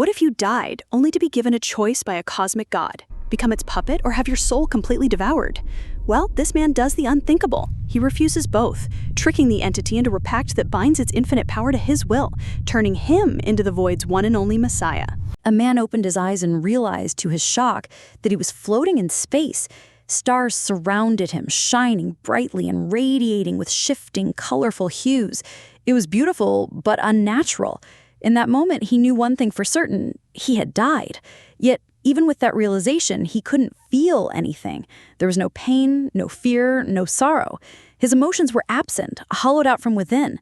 What if you died, only to be given a choice by a cosmic god? Become its puppet or have your soul completely devoured? Well, this man does the unthinkable. He refuses both, tricking the entity into a pact that binds its infinite power to his will, turning him into the Void's one and only messiah. A man opened his eyes and realized, to his shock, that he was floating in space. Stars surrounded him, shining brightly and radiating with shifting, colorful hues. It was beautiful, but unnatural. In that moment, he knew one thing for certain: he had died. Yet, even with that realization, he couldn't feel anything. There was no pain, no fear, no sorrow. His emotions were absent, hollowed out from within.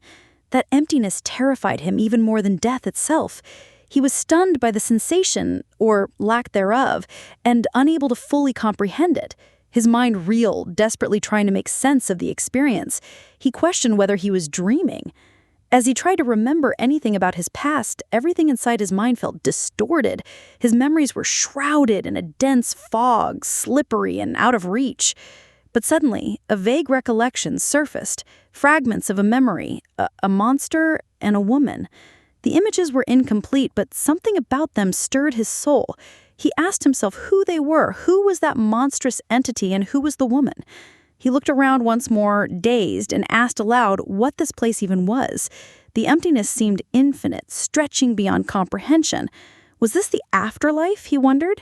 That emptiness terrified him even more than death itself. He was stunned by the sensation, or lack thereof, and unable to fully comprehend it. His mind reeled, desperately trying to make sense of the experience. He questioned whether he was dreaming. As he tried to remember anything about his past, everything inside his mind felt distorted. His memories were shrouded in a dense fog, slippery and out of reach. But suddenly, a vague recollection surfaced, fragments of a memory, a monster and a woman. The images were incomplete, but something about them stirred his soul. He asked himself who they were, who was that monstrous entity, and who was the woman. He looked around once more, dazed, and asked aloud what this place even was. The emptiness seemed infinite, stretching beyond comprehension. Was this the afterlife, he wondered?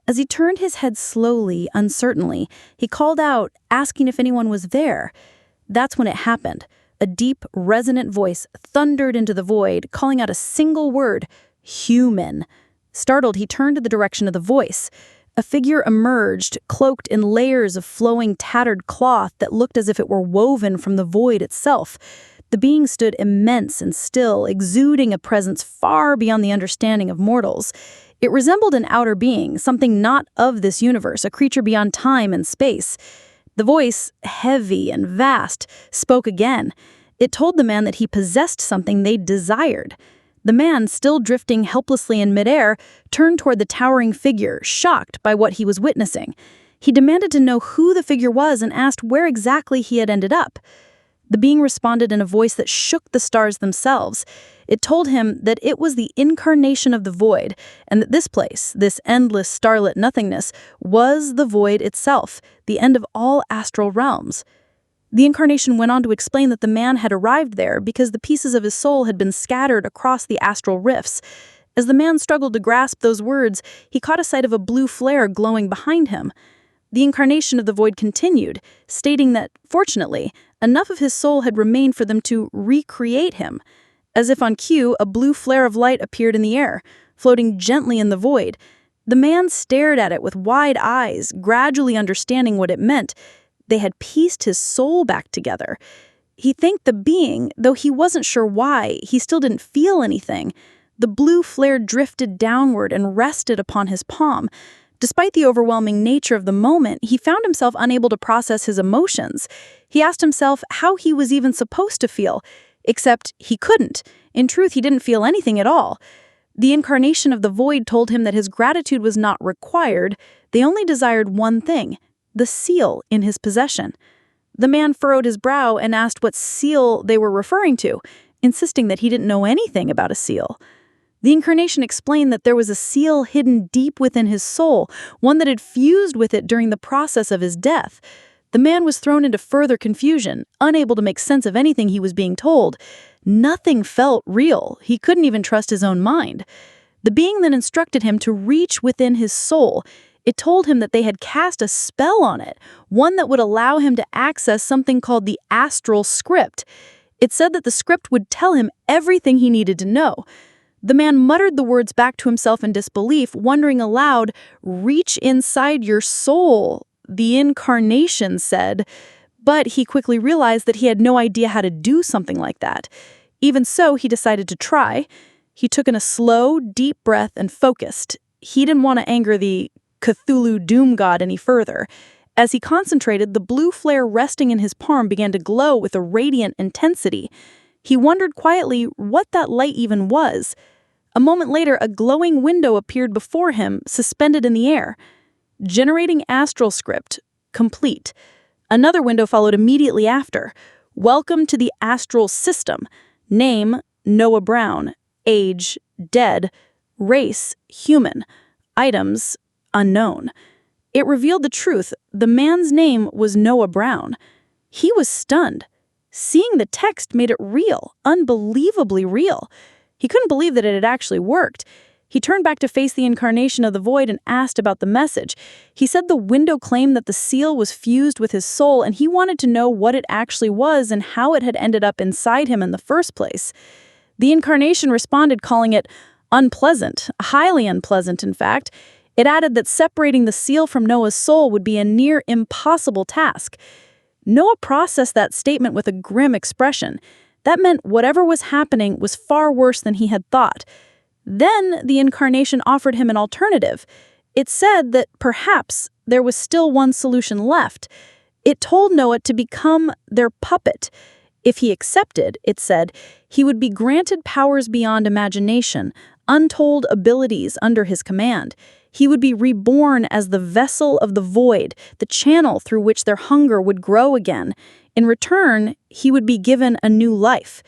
As he turned his head slowly, uncertainly, he called out, asking if anyone was there. That's when it happened. A deep, resonant voice thundered into the void, calling out a single word: human. Startled, he turned to the direction of the voice. A figure emerged, cloaked in layers of flowing, tattered cloth that looked as if it were woven from the void itself. The being stood immense and still, exuding a presence far beyond the understanding of mortals. It resembled an outer being, something not of this universe, a creature beyond time and space. The voice, heavy and vast, spoke again. It told the man that he possessed something they desired. The man, still drifting helplessly in midair, turned toward the towering figure, shocked by what he was witnessing. He demanded to know who the figure was and asked where exactly he had ended up. The being responded in a voice that shook the stars themselves. It told him that it was the incarnation of the void, and that this place, this endless starlit nothingness, was the void itself, the end of all astral realms. The incarnation went on to explain that the man had arrived there because the pieces of his soul had been scattered across the astral rifts. As the man struggled to grasp those words, he caught a sight of a blue flare glowing behind him. The incarnation of the void continued, stating that, fortunately, enough of his soul had remained for them to recreate him. As if on cue, a blue flare of light appeared in the air, floating gently in the void. The man stared at it with wide eyes, gradually understanding what it meant. They had pieced his soul back together. He thanked the being, though he wasn't sure why. He still didn't feel anything. The blue flare drifted downward and rested upon his palm. Despite the overwhelming nature of the moment, he found himself unable to process his emotions. He asked himself how he was even supposed to feel, except he couldn't. In truth, he didn't feel anything at all. The incarnation of the void told him that his gratitude was not required. They only desired one thing: the seal in his possession. The man furrowed his brow and asked what seal they were referring to, insisting that he didn't know anything about a seal. The incarnation explained that there was a seal hidden deep within his soul, one that had fused with it during the process of his death. The man was thrown into further confusion, unable to make sense of anything he was being told. Nothing felt real. He couldn't even trust his own mind. The being then instructed him to reach within his soul. It told him that they had cast a spell on it, one that would allow him to access something called the astral script. It said that the script would tell him everything he needed to know. The man muttered the words back to himself in disbelief, wondering aloud, "Reach inside your soul," the incarnation said. But he quickly realized that he had no idea how to do something like that. Even so, he decided to try. He took in a slow, deep breath and focused. He didn't want to anger the Cthulhu doom god any further. As he concentrated, the blue flare resting in his palm began to glow with a radiant intensity. He wondered quietly what that light even was. A moment later, a glowing window appeared before him, suspended in the air. Generating astral script, complete. Another window followed immediately after. Welcome to the astral system. Name, Noah Brown. Age, dead. Race, human. Items, unknown. It revealed the truth. The man's name was Noah Brown. He was stunned. Seeing the text made it real, unbelievably real. He couldn't believe that it had actually worked. He turned back to face the incarnation of the void and asked about the message. He said the window claimed that the seal was fused with his soul, and he wanted to know what it actually was and how it had ended up inside him in the first place. The incarnation responded, calling it unpleasant, highly unpleasant, in fact. It added that separating the seal from Noah's soul would be a near impossible task. Noah processed that statement with a grim expression. That meant whatever was happening was far worse than he had thought. Then the incarnation offered him an alternative. It said that perhaps there was still one solution left. It told Noah to become their puppet. If he accepted, it said, he would be granted powers beyond imagination, untold abilities under his command. He would be reborn as the vessel of the void, the channel through which their hunger would grow again. In return, he would be given a new life.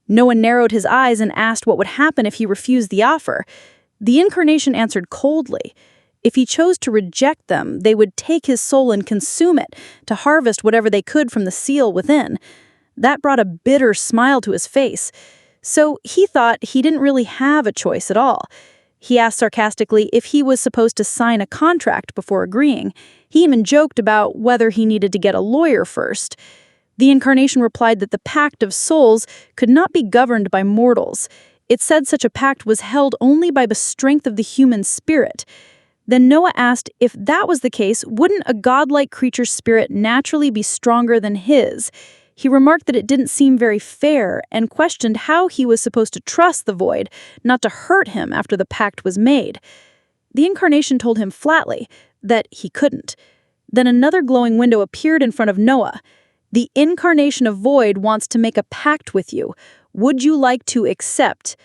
Noah narrowed his eyes and asked what would happen if he refused the offer. The incarnation answered coldly. If he chose to reject them, they would take his soul and consume it, to harvest whatever they could from the seal within. That brought a bitter smile to his face. So he thought he didn't really have a choice at all. He asked sarcastically if he was supposed to sign a contract before agreeing. He even joked about whether he needed to get a lawyer first. The incarnation replied that the pact of souls could not be governed by mortals. It said such a pact was held only by the strength of the human spirit. Then Noah asked if that was the case, wouldn't a godlike creature's spirit naturally be stronger than his? He remarked that it didn't seem very fair and questioned how he was supposed to trust the void, not to hurt him after the pact was made. The incarnation told him flatly that he couldn't. Then another glowing window appeared in front of Noah. The incarnation of void wants to make a pact with you. Would you like to accept?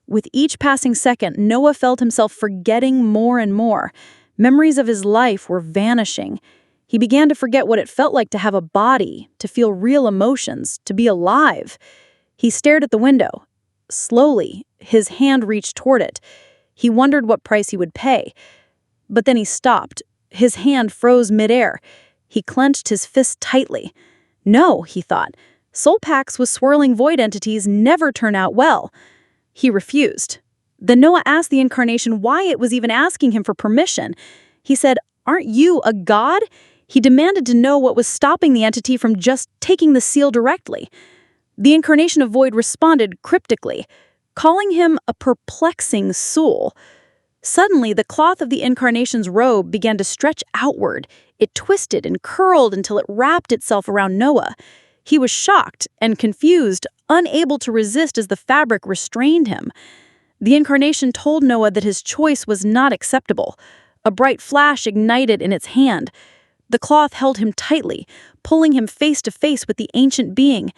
With each passing second, Noah felt himself forgetting more and more. Memories of his life were vanishing. He began to forget what it felt like to have a body, to feel real emotions, to be alive. He stared at the window. Slowly, his hand reached toward it. He wondered what price he would pay. But then he stopped. His hand froze midair. He clenched his fist tightly. No, he thought. Soul pacts with swirling void entities never turn out well. He refused. Then Noah asked the incarnation why it was even asking him for permission. He said, "Aren't you a god?" He demanded to know what was stopping the entity from just taking the seal directly. The incarnation of void responded cryptically, calling him a perplexing soul. Suddenly, the cloth of the incarnation's robe began to stretch outward. It twisted and curled until it wrapped itself around Noah. He was shocked and confused, unable to resist as the fabric restrained him. The incarnation told Noah that his choice was not acceptable. A bright flash ignited in its hand. The cloth held him tightly, pulling him face to face with the ancient being.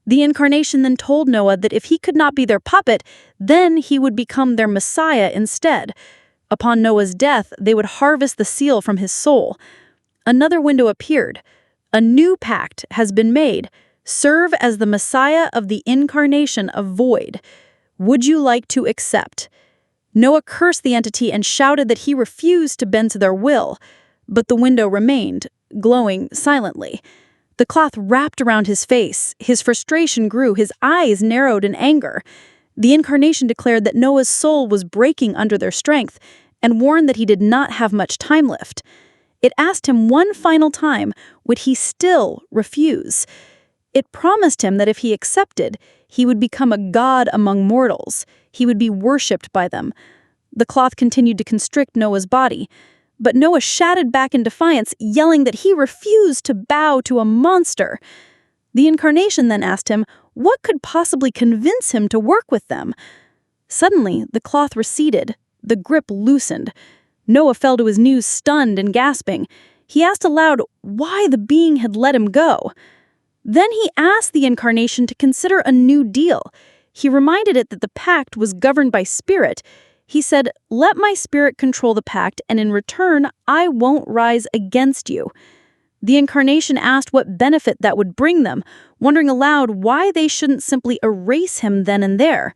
The incarnation then told Noah that if he could not be their puppet, then he would become their Messiah instead. Upon Noah's death, they would harvest the seal from his soul. Another window appeared. A new pact has been made. Serve as the Messiah of the incarnation of void. Would you like to accept? Noah cursed the entity and shouted that he refused to bend to their will. But the window remained, glowing silently. The cloth wrapped around his face. His frustration grew. His eyes narrowed in anger. The incarnation declared that Noah's soul was breaking under their strength and warned that he did not have much time left. It asked him one final time, would he still refuse? It promised him that if he accepted, he would become a god among mortals. He would be worshipped by them. The cloth continued to constrict Noah's body. But Noah shouted back in defiance, yelling that he refused to bow to a monster. The incarnation then asked him what could possibly convince him to work with them. Suddenly, the cloth receded. The grip loosened. Noah fell to his knees, stunned and gasping. He asked aloud why the being had let him go. Then he asked the incarnation to consider a new deal. He reminded it that the pact was governed by spirit. He said, "Let my spirit control the pact, and in return, I won't rise against you." The incarnation asked what benefit that would bring them, wondering aloud why they shouldn't simply erase him then and there.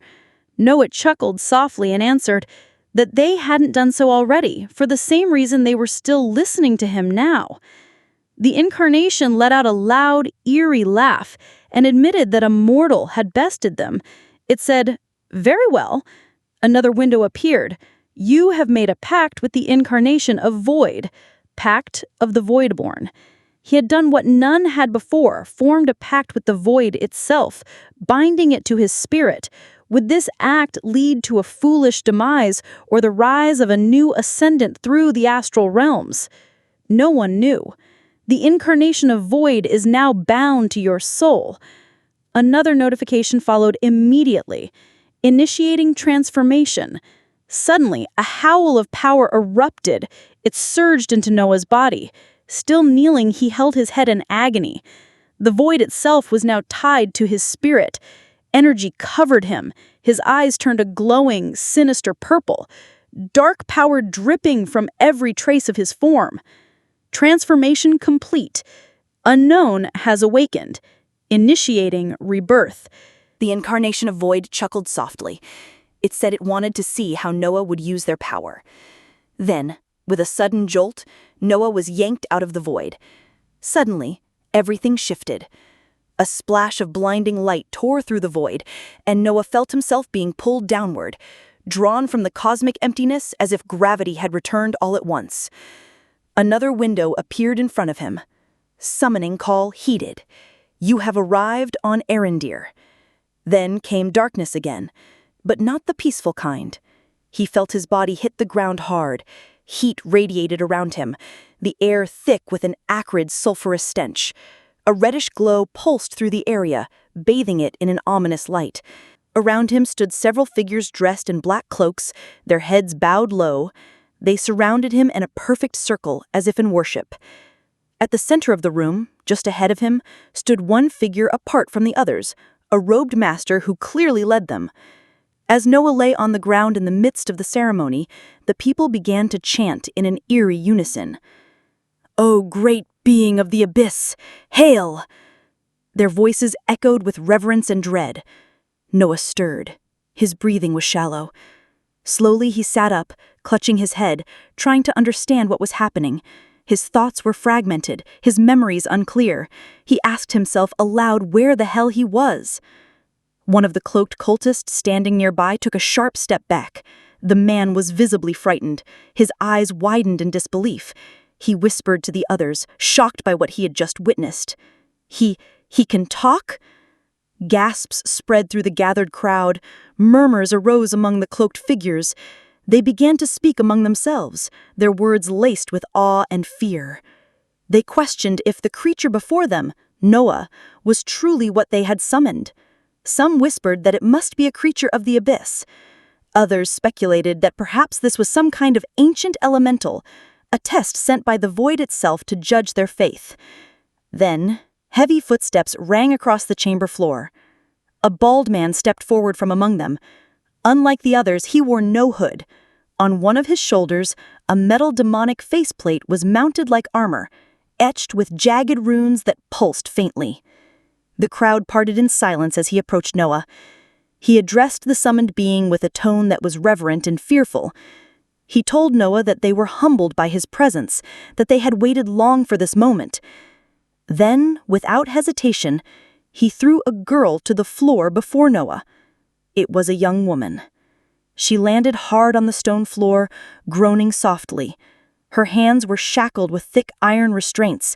Noah chuckled softly and answered, that they hadn't done so already, for the same reason they were still listening to him now. The Incarnation let out a loud, eerie laugh and admitted that a mortal had bested them. It said, "Very well." Another window appeared. "You have made a pact with the Incarnation of Void, pact of the Voidborn." He had done what none had before, formed a pact with the Void itself, binding it to his spirit. Would this act lead to a foolish demise or the rise of a new ascendant through the astral realms? No one knew. The Incarnation of Void is now bound to your soul. Another notification followed immediately, initiating transformation. Suddenly, a howl of power erupted. It surged into Noah's body. Still kneeling, he held his head in agony. The void itself was now tied to his spirit. Energy covered him. His eyes turned a glowing, sinister purple. Dark power dripping from every trace of his form. Transformation complete. Unknown has awakened, initiating rebirth. The Incarnation of Void chuckled softly. It said it wanted to see how Noah would use their power. Then, with a sudden jolt, Noah was yanked out of the void. Suddenly, everything shifted. A splash of blinding light tore through the void, and Noah felt himself being pulled downward, drawn from the cosmic emptiness as if gravity had returned all at once. Another window appeared in front of him. Summoning call heeded. "You have arrived on Erendir." Then came darkness again, but not the peaceful kind. He felt his body hit the ground hard. Heat radiated around him, the air thick with an acrid, sulfurous stench. A reddish glow pulsed through the area, bathing it in an ominous light. Around him stood several figures dressed in black cloaks, their heads bowed low. They surrounded him in a perfect circle, as if in worship. At the center of the room, just ahead of him, stood one figure apart from the others, a robed master who clearly led them. As Noah lay on the ground in the midst of the ceremony, the people began to chant in an eerie unison. "O great being of the abyss, hail!" Their voices echoed with reverence and dread. Noah stirred. His breathing was shallow. Slowly he sat up, clutching his head, trying to understand what was happening. His thoughts were fragmented, his memories unclear. He asked himself aloud where the hell he was. One of the cloaked cultists standing nearby took a sharp step back. The man was visibly frightened. His eyes widened in disbelief. He whispered to the others, shocked by what he had just witnessed. He can talk?" Gasps spread through the gathered crowd. Murmurs arose among the cloaked figures. They began to speak among themselves, their words laced with awe and fear. They questioned if the creature before them, Noah, was truly what they had summoned. Some whispered that it must be a creature of the abyss. Others speculated that perhaps this was some kind of ancient elemental, a test sent by the void itself to judge their faith. Then, heavy footsteps rang across the chamber floor. A bald man stepped forward from among them. Unlike the others, he wore no hood. On one of his shoulders, a metal demonic faceplate was mounted like armor, etched with jagged runes that pulsed faintly. The crowd parted in silence as he approached Noah. He addressed the summoned being with a tone that was reverent and fearful. He told Noah that they were humbled by his presence, that they had waited long for this moment. Then, without hesitation, he threw a girl to the floor before Noah. It was a young woman. She landed hard on the stone floor, groaning softly. Her hands were shackled with thick iron restraints.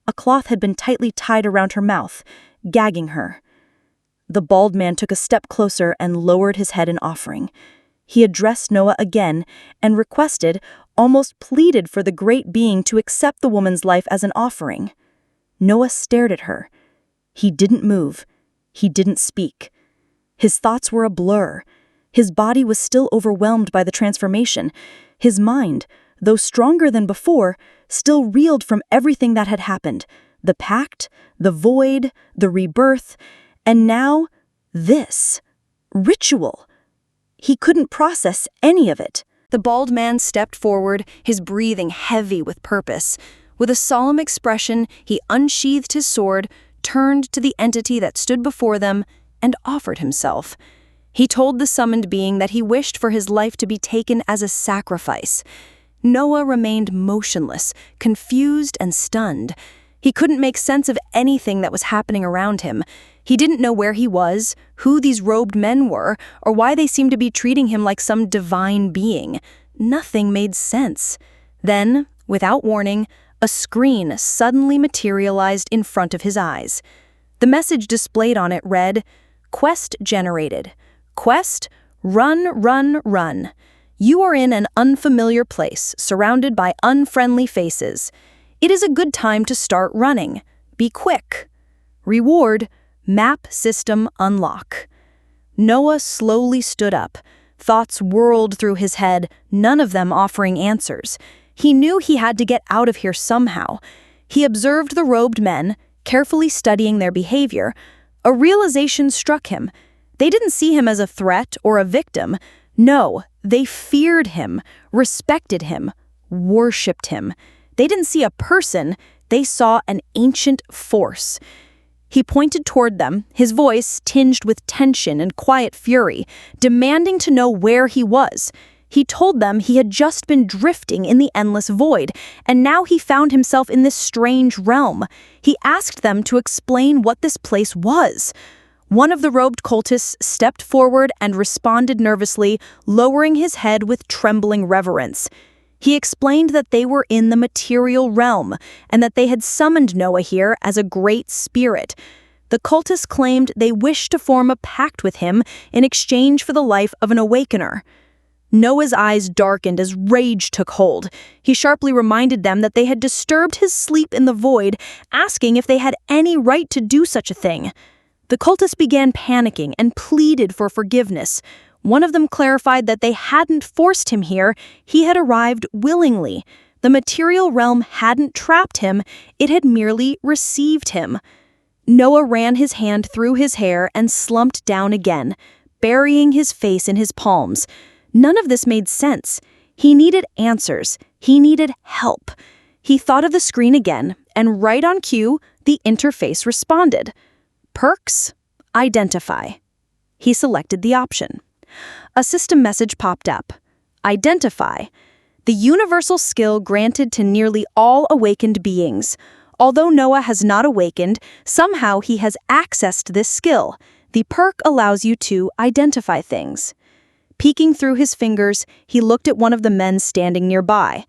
A cloth had been tightly tied around her mouth, gagging her. The bald man took a step closer and lowered his head in offering. He addressed Noah again and requested, almost pleaded for the great being to accept the woman's life as an offering. Noah stared at her. He didn't move. He didn't speak. His thoughts were a blur. His body was still overwhelmed by the transformation. His mind, though stronger than before, still reeled from everything that had happened. The pact, the void, the rebirth, and now this. Ritual. He couldn't process any of it. The bald man stepped forward, his breathing heavy with purpose. With a solemn expression, he unsheathed his sword, turned to the entity that stood before them, and offered himself. He told the summoned being that he wished for his life to be taken as a sacrifice. Noah remained motionless, confused and stunned. He couldn't make sense of anything that was happening around him. He didn't know where he was, who these robed men were, or why they seemed to be treating him like some divine being. Nothing made sense. Then, without warning, a screen suddenly materialized in front of his eyes. The message displayed on it read, "Quest generated. Quest, run, run, run. You are in an unfamiliar place, surrounded by unfriendly faces. It is a good time to start running. Be quick. Reward, map system unlock." Noah slowly stood up. Thoughts whirled through his head, none of them offering answers. He knew he had to get out of here somehow. He observed the robed men, carefully studying their behavior. A realization struck him. They didn't see him as a threat or a victim. No, they feared him, respected him, worshipped him. They didn't see a person, they saw an ancient force. He pointed toward them, his voice tinged with tension and quiet fury, demanding to know where he was. He told them he had just been drifting in the endless void, and now he found himself in this strange realm. He asked them to explain what this place was. One of the robed cultists stepped forward and responded nervously, lowering his head with trembling reverence. He explained that they were in the material realm, and that they had summoned Noah here as a great spirit. The cultists claimed they wished to form a pact with him in exchange for the life of an awakener. Noah's eyes darkened as rage took hold. He sharply reminded them that they had disturbed his sleep in the void, asking if they had any right to do such a thing. The cultists began panicking and pleaded for forgiveness. One of them clarified that they hadn't forced him here, he had arrived willingly. The material realm hadn't trapped him, it had merely received him. Noah ran his hand through his hair and slumped down again, burying his face in his palms. None of this made sense. He needed answers. He needed help. He thought of the screen again, and right on cue, the interface responded. Perks? Identify. He selected the option. A system message popped up. Identify. The universal skill granted to nearly all awakened beings. Although Noah has not awakened, somehow he has accessed this skill. The perk allows you to identify things. Peeking through his fingers, he looked at one of the men standing nearby.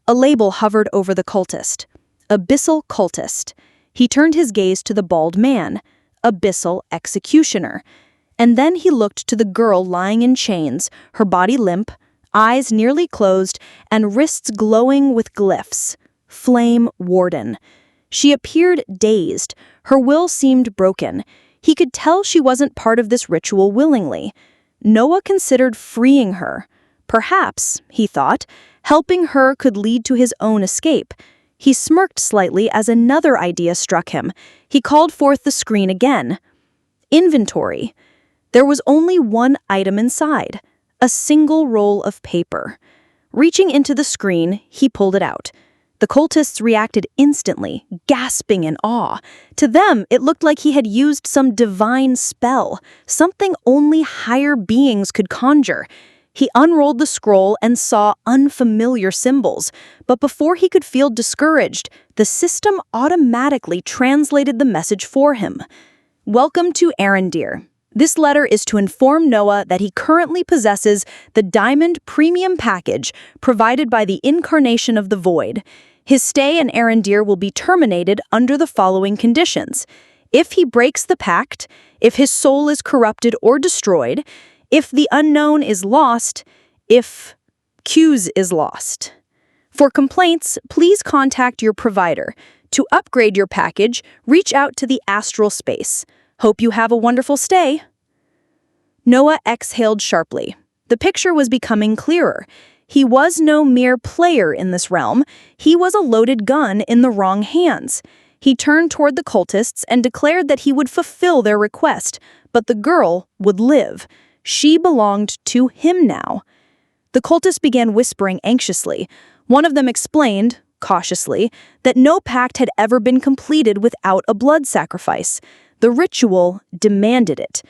A label hovered over the cultist. Abyssal cultist. He turned his gaze to the bald man. Abyssal executioner. And then he looked to the girl lying in chains, her body limp, eyes nearly closed, and wrists glowing with glyphs. Flame Warden. She appeared dazed. Her will seemed broken. He could tell she wasn't part of this ritual willingly. Noah considered freeing her. Perhaps, he thought, helping her could lead to his own escape. He smirked slightly as another idea struck him. He called forth the screen again. Inventory. There was only one item inside, a single roll of paper. Reaching into the screen, he pulled it out. The cultists reacted instantly, gasping in awe. To them, it looked like he had used some divine spell, something only higher beings could conjure. He unrolled the scroll and saw unfamiliar symbols, but before he could feel discouraged, the system automatically translated the message for him. Welcome to Arendir. This letter is to inform Noah that he currently possesses the Diamond Premium Package provided by the Incarnation of the Void. His stay in Arendir will be terminated under the following conditions. If he breaks the pact, if his soul is corrupted or destroyed, if the unknown is lost, if Q's is lost. For complaints, please contact your provider. To upgrade your package, reach out to the astral space. Hope you have a wonderful stay. Noah exhaled sharply. The picture was becoming clearer. He was no mere player in this realm. He was a loaded gun in the wrong hands. He turned toward the cultists and declared that he would fulfill their request, but the girl would live. She belonged to him now. The cultists began whispering anxiously. One of them explained, cautiously, that no pact had ever been completed without a blood sacrifice. The ritual demanded it.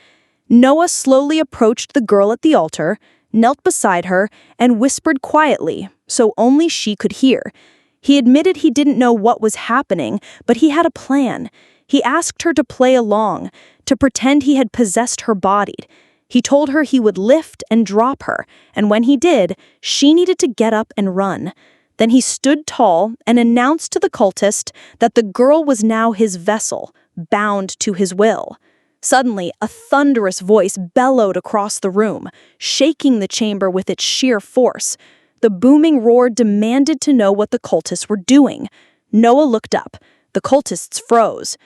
Noah slowly approached the girl at the altar, knelt beside her, and whispered quietly, so only she could hear. He admitted he didn't know what was happening, but he had a plan. He asked her to play along, to pretend he had possessed her body. He told her he would lift and drop her, and when he did, she needed to get up and run. Then he stood tall and announced to the cultist that the girl was now his vessel, bound to his will. Suddenly, a thunderous voice bellowed across the room, shaking the chamber with its sheer force. The booming roar demanded to know what the cultists were doing. Noah looked up. The cultists froze.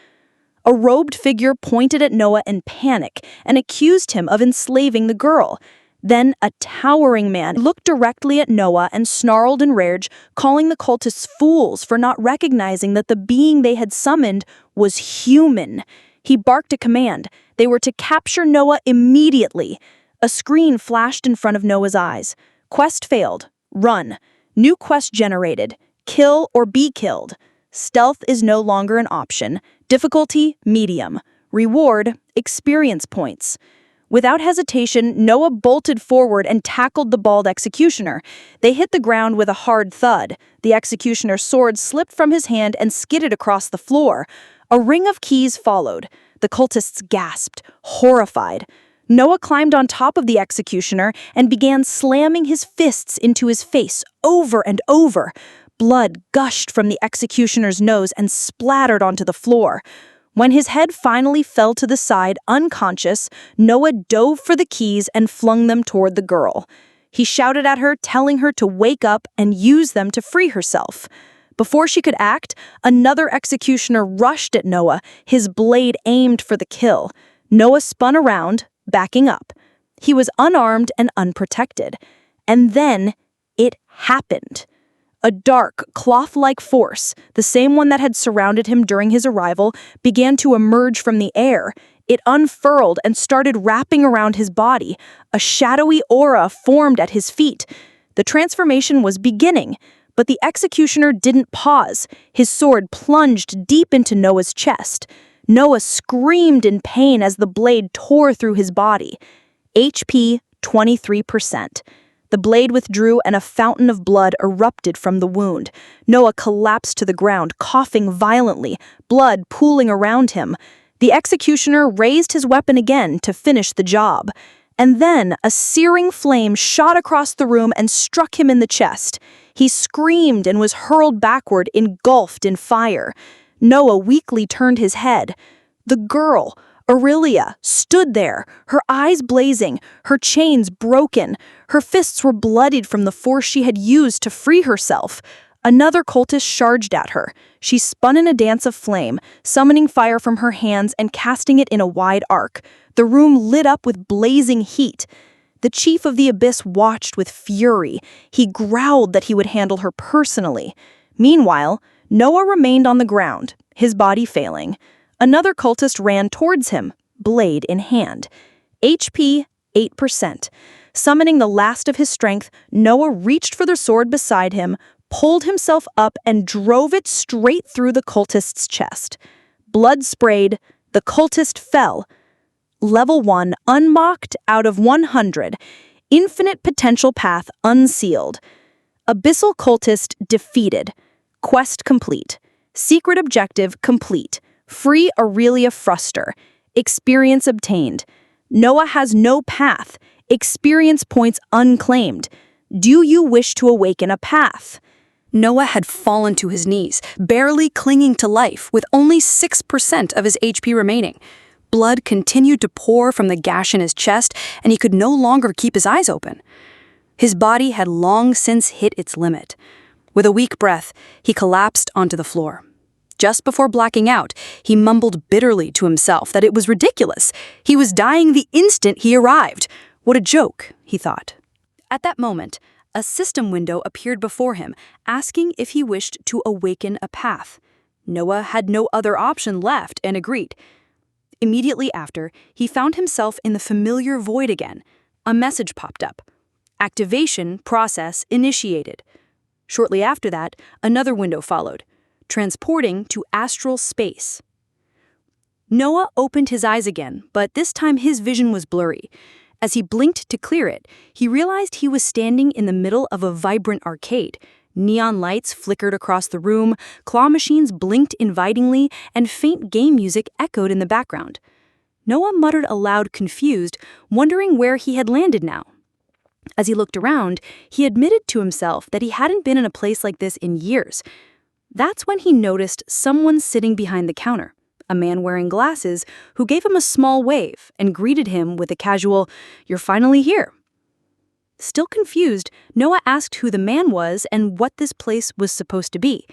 A robed figure pointed at Noah in panic and accused him of enslaving the girl. Then a towering man looked directly at Noah and snarled in rage, calling the cultists fools for not recognizing that the being they had summoned was human. He barked a command. They were to capture Noah immediately. A screen flashed in front of Noah's eyes. Quest failed. Run. New quest generated. Kill or be killed. Stealth is no longer an option. Difficulty, medium. Reward, experience points. Without hesitation, Noah bolted forward and tackled the bald executioner. They hit the ground with a hard thud. The executioner's sword slipped from his hand and skidded across the floor. A ring of keys followed. The cultists gasped, horrified. Noah climbed on top of the executioner and began slamming his fists into his face over and over. Blood gushed from the executioner's nose and splattered onto the floor. When his head finally fell to the side, unconscious, Noah dove for the keys and flung them toward the girl. He shouted at her, telling her to wake up and use them to free herself. Before she could act, another executioner rushed at Noah, his blade aimed for the kill. Noah spun around, backing up. He was unarmed and unprotected. And then it happened. A dark, cloth-like force, the same one that had surrounded him during his arrival, began to emerge from the air. It unfurled and started wrapping around his body. A shadowy aura formed at his feet. The transformation was beginning, but the executioner didn't pause. His sword plunged deep into Noah's chest. Noah screamed in pain as the blade tore through his body. HP 23%. The blade withdrew and a fountain of blood erupted from the wound. Noah collapsed to the ground, coughing violently, blood pooling around him. The executioner raised his weapon again to finish the job. And then a searing flame shot across the room and struck him in the chest. He screamed and was hurled backward, engulfed in fire. Noah weakly turned his head. The girl, Aurelia, stood there, her eyes blazing, her chains broken. Her fists were bloodied from the force she had used to free herself. Another cultist charged at her. She spun in a dance of flame, summoning fire from her hands and casting it in a wide arc. The room lit up with blazing heat. The chief of the abyss watched with fury. He growled that he would handle her personally. Meanwhile, Noah remained on the ground, his body failing. Another cultist ran towards him, blade in hand. HP 8%. Summoning the last of his strength, Noah reached for the sword beside him, pulled himself up, and drove it straight through the cultist's chest. Blood sprayed. The cultist fell. Level 1, unmocked out of 100. Infinite potential path unsealed. Abyssal cultist defeated. Quest complete. Secret objective complete. Free Aurelia Fruster. Experience obtained. Noah has no path. Experience points unclaimed. Do you wish to awaken a path? Noah had fallen to his knees, barely clinging to life, with only 6% of his HP remaining. Blood continued to pour from the gash in his chest, and he could no longer keep his eyes open. His body had long since hit its limit. With a weak breath, he collapsed onto the floor. Just before blacking out, he mumbled bitterly to himself that it was ridiculous. He was dying the instant he arrived. What a joke, he thought. At that moment, a system window appeared before him, asking if he wished to awaken a path. Noah had no other option left and agreed. Immediately after, he found himself in the familiar void again. A message popped up. Activation process initiated. Shortly after that, another window followed, transporting to astral space. Noah opened his eyes again, but this time his vision was blurry. As he blinked to clear it, he realized he was standing in the middle of a vibrant arcade. Neon lights flickered across the room, claw machines blinked invitingly, and faint game music echoed in the background. Noah muttered aloud, confused, wondering where he had landed now. As he looked around, he admitted to himself that he hadn't been in a place like this in years. That's when he noticed someone sitting behind the counter, a man wearing glasses who gave him a small wave and greeted him with a casual, "You're finally here." Still confused, Noah asked who the man was and what this place was supposed to be.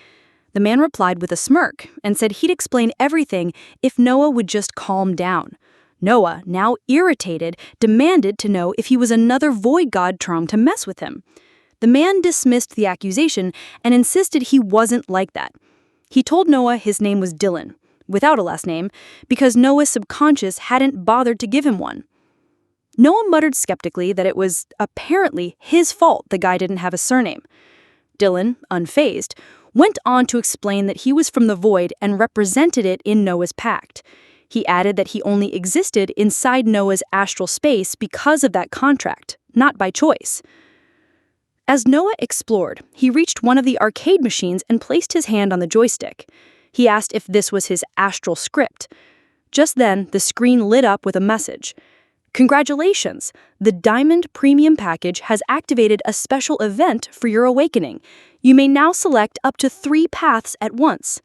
The man replied with a smirk and said he'd explain everything if Noah would just calm down. Noah, now irritated, demanded to know if he was another void god trying to mess with him. The man dismissed the accusation and insisted he wasn't like that. He told Noah his name was Dylan, without a last name, because Noah's subconscious hadn't bothered to give him one. Noah muttered skeptically that it was apparently his fault the guy didn't have a surname. Dylan, unfazed, went on to explain that he was from the void and represented it in Noah's pact. He added that he only existed inside Noah's astral space because of that contract, not by choice. As Noah explored, he reached one of the arcade machines and placed his hand on the joystick. He asked if this was his astral script. Just then, the screen lit up with a message. "Congratulations! The Diamond Premium Package has activated a special event for your awakening. You may now select up to 3 paths at once."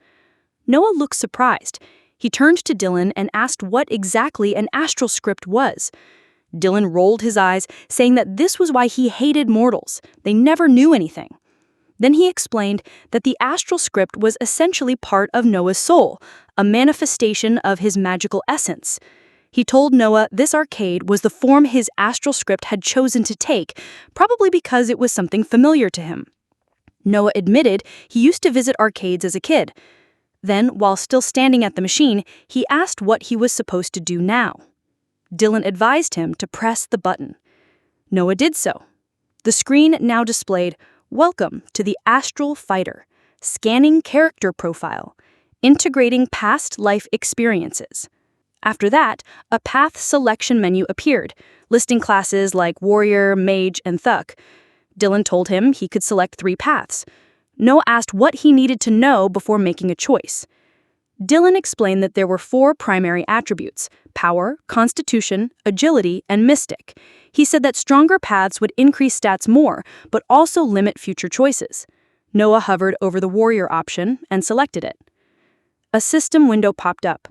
Noah looked surprised. He turned to Dylan and asked what exactly an astral script was. Dylan rolled his eyes, saying that this was why he hated mortals. They never knew anything. Then he explained that the astral script was essentially part of Noah's soul, a manifestation of his magical essence. He told Noah this arcade was the form his astral script had chosen to take, probably because it was something familiar to him. Noah admitted he used to visit arcades as a kid. Then, while still standing at the machine, he asked what he was supposed to do now. Dylan advised him to press the button. Noah did so. The screen now displayed, "Welcome to the Astral Fighter, scanning character profile, integrating past life experiences." After that, a path selection menu appeared, listing classes like warrior, mage, and thug. Dylan told him he could select 3 paths. Noah asked what he needed to know before making a choice. Dylan explained that there were 4 primary attributes: power, constitution, agility, and mystic. He said that stronger paths would increase stats more, but also limit future choices. Noah hovered over the warrior option and selected it. A system window popped up.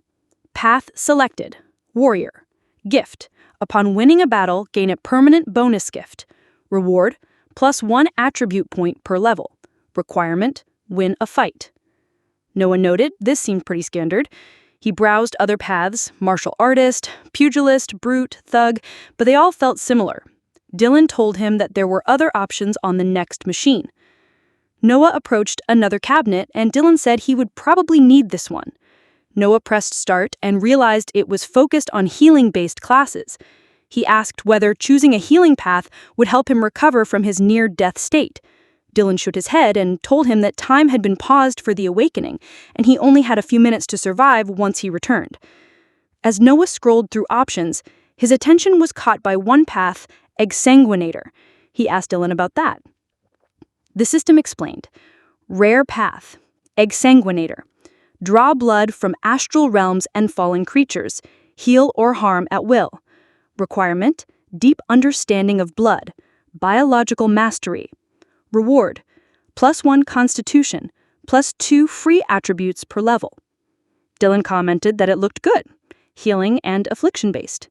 Path selected. Warrior. Gift. Upon winning a battle, gain a permanent bonus gift. Reward. +1 attribute point per level. Requirement. Win a fight. Noah noted this seemed pretty standard. He browsed other paths: martial artist, pugilist, brute, thug, but they all felt similar. Dylan told him that there were other options on the next machine. Noah approached another cabinet, and Dylan said he would probably need this one. Noah pressed start and realized it was focused on healing-based classes. He asked whether choosing a healing path would help him recover from his near-death state. Dylan shook his head and told him that time had been paused for the awakening, and he only had a few minutes to survive once he returned. As Noah scrolled through options, his attention was caught by one path, Exsanguinator. He asked Dylan about that. The system explained. Rare path, Exsanguinator. Draw blood from astral realms and fallen creatures. Heal or harm at will. Requirement, deep understanding of blood. Biological mastery. Reward, +1 constitution, +2 free attributes per level. Dylan commented that it looked good, healing and affliction-based.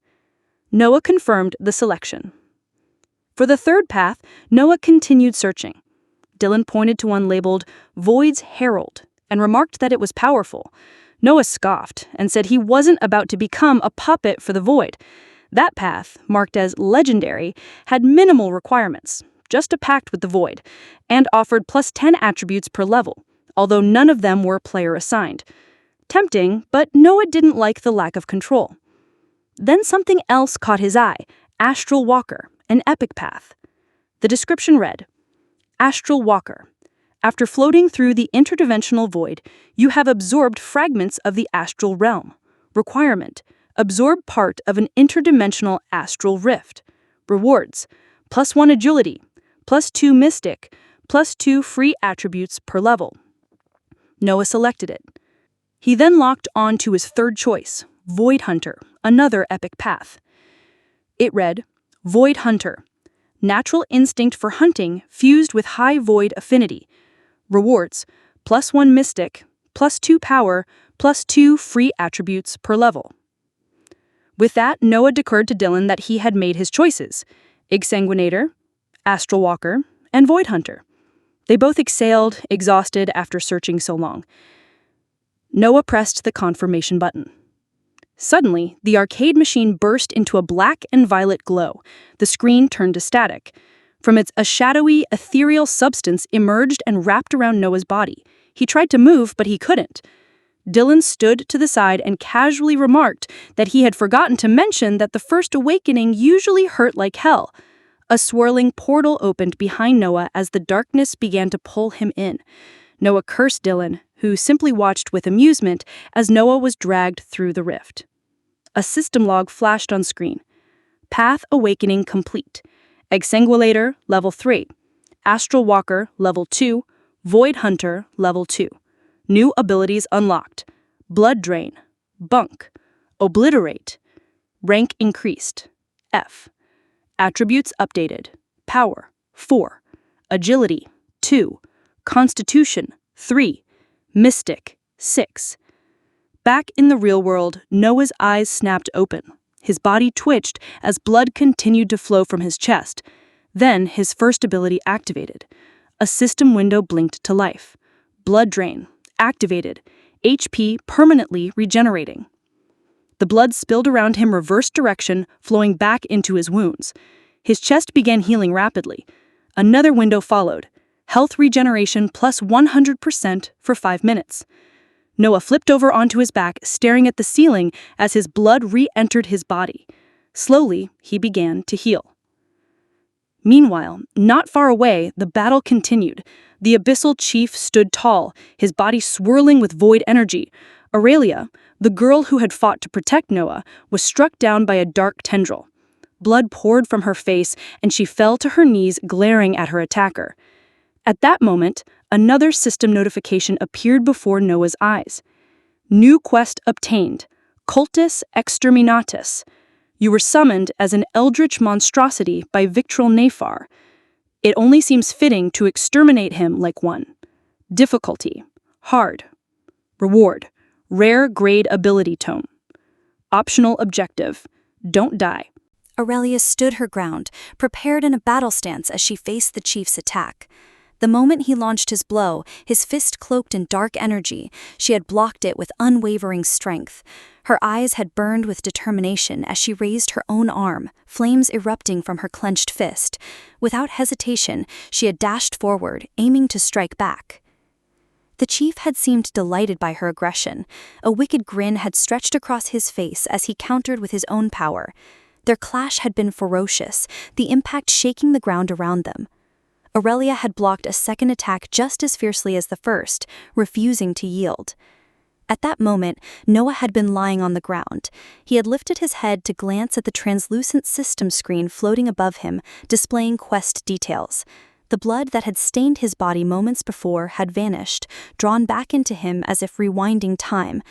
Noah confirmed the selection. For the 3rd path, Noah continued searching. Dylan pointed to one labeled Void's Herald and remarked that it was powerful. Noah scoffed and said he wasn't about to become a puppet for the Void. That path, marked as legendary, had minimal requirements, just a pact with the Void, and offered +10 attributes per level, although none of them were player assigned. Tempting, but Noah didn't like the lack of control. Then something else caught his eye, Astralwalker, an epic path. The description read, Astralwalker. After floating through the interdimensional void, you have absorbed fragments of the astral realm. Requirement: absorb part of an interdimensional astral rift. Rewards: +1 agility, +2 mystic, +2 free attributes per level. Noah selected it. He then locked on to his third choice, Void Hunter, another epic path. It read, Void Hunter, natural instinct for hunting fused with high void affinity. Rewards: +1 mystic, +2 power, +2 free attributes per level. With that, Noah declared to Dylan that he had made his choices: Exsanguinator, Astralwalker, and Void Hunter. They both exhaled, exhausted after searching so long. Noah pressed the confirmation button. Suddenly, the arcade machine burst into a black and violet glow. The screen turned to static. From it, a shadowy, ethereal substance emerged and wrapped around Noah's body. He tried to move, but he couldn't. Dylan stood to the side and casually remarked that he had forgotten to mention that the first awakening usually hurt like hell. A swirling portal opened behind Noah as the darkness began to pull him in. Noah cursed Dylan, who simply watched with amusement as Noah was dragged through the rift. A system log flashed on screen. Path awakening complete. Exsanguinator, level 3. Astralwalker, level 2. Void Hunter, level 2. New abilities unlocked. Blood Drain. Bunk. Obliterate. Rank increased. F. Attributes updated. Power, 4. Agility, 2. Constitution, 3. Mystic, 6. Back in the real world, Noah's eyes snapped open. His body twitched as blood continued to flow from his chest. Then his first ability activated. A system window blinked to life. Blood Drain, activated. HP permanently regenerating. The blood spilled around him reverse direction, flowing back into his wounds. His chest began healing rapidly. Another window followed. Health regeneration plus 100% for 5 minutes. Noah flipped over onto his back, staring at the ceiling as his blood re-entered his body. Slowly, he began to heal. Meanwhile, not far away, the battle continued. The abyssal chief stood tall, his body swirling with void energy. Aurelia, the girl who had fought to protect Noah, was struck down by a dark tendril. Blood poured from her face, and she fell to her knees, glaring at her attacker. At that moment, another system notification appeared before Noah's eyes. New quest obtained. Cultist Exterminatus. You were summoned as an eldritch monstrosity by Victral Nefar. It only seems fitting to exterminate him like one. Difficulty: hard. Reward: rare grade ability tome. Optional objective: don't die. Aurelia stood her ground, prepared in a battle stance as she faced the chief's attack. The moment he launched his blow, his fist cloaked in dark energy, she had blocked it with unwavering strength. Her eyes had burned with determination as she raised her own arm, flames erupting from her clenched fist. Without hesitation, she had dashed forward, aiming to strike back. The chief had seemed delighted by her aggression. A wicked grin had stretched across his face as he countered with his own power. Their clash had been ferocious, the impact shaking the ground around them. Aurelia had blocked a second attack just as fiercely as the first, refusing to yield. At that moment, Noah had been lying on the ground. He had lifted his head to glance at the translucent system screen floating above him, displaying quest details. The blood that had stained his body moments before had vanished, drawn back into him as if rewinding time.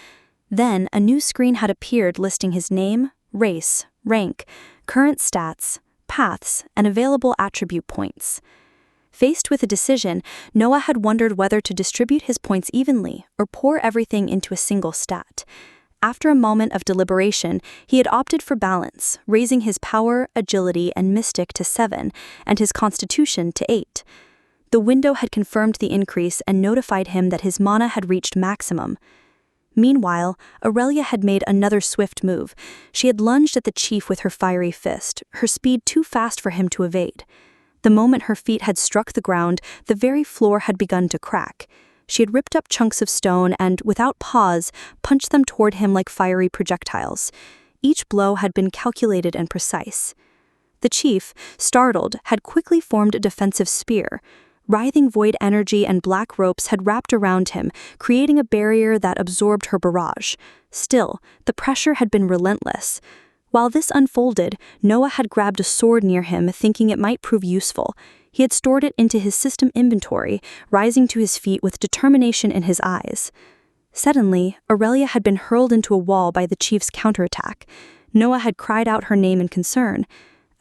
Then, a new screen had appeared listing his name, race, rank, current stats, paths, and available attribute points. Faced with a decision, Noah had wondered whether to distribute his points evenly or pour everything into a single stat. After a moment of deliberation, he had opted for balance, raising his power, agility, and mystic to 7, and his constitution to 8. The window had confirmed the increase and notified him that his mana had reached maximum. Meanwhile, Aurelia had made another swift move. She had lunged at the chief with her fiery fist, her speed too fast for him to evade. The moment her feet had struck the ground, the very floor had begun to crack. She had ripped up chunks of stone and, without pause, punched them toward him like fiery projectiles. Each blow had been calculated and precise. The chief, startled, had quickly formed a defensive spear. Writhing void energy and black ropes had wrapped around him, creating a barrier that absorbed her barrage. Still, the pressure had been relentless. While this unfolded, Noah had grabbed a sword near him, thinking it might prove useful. He had stored it into his system inventory, rising to his feet with determination in his eyes. Suddenly, Aurelia had been hurled into a wall by the chief's counterattack. Noah had cried out her name in concern.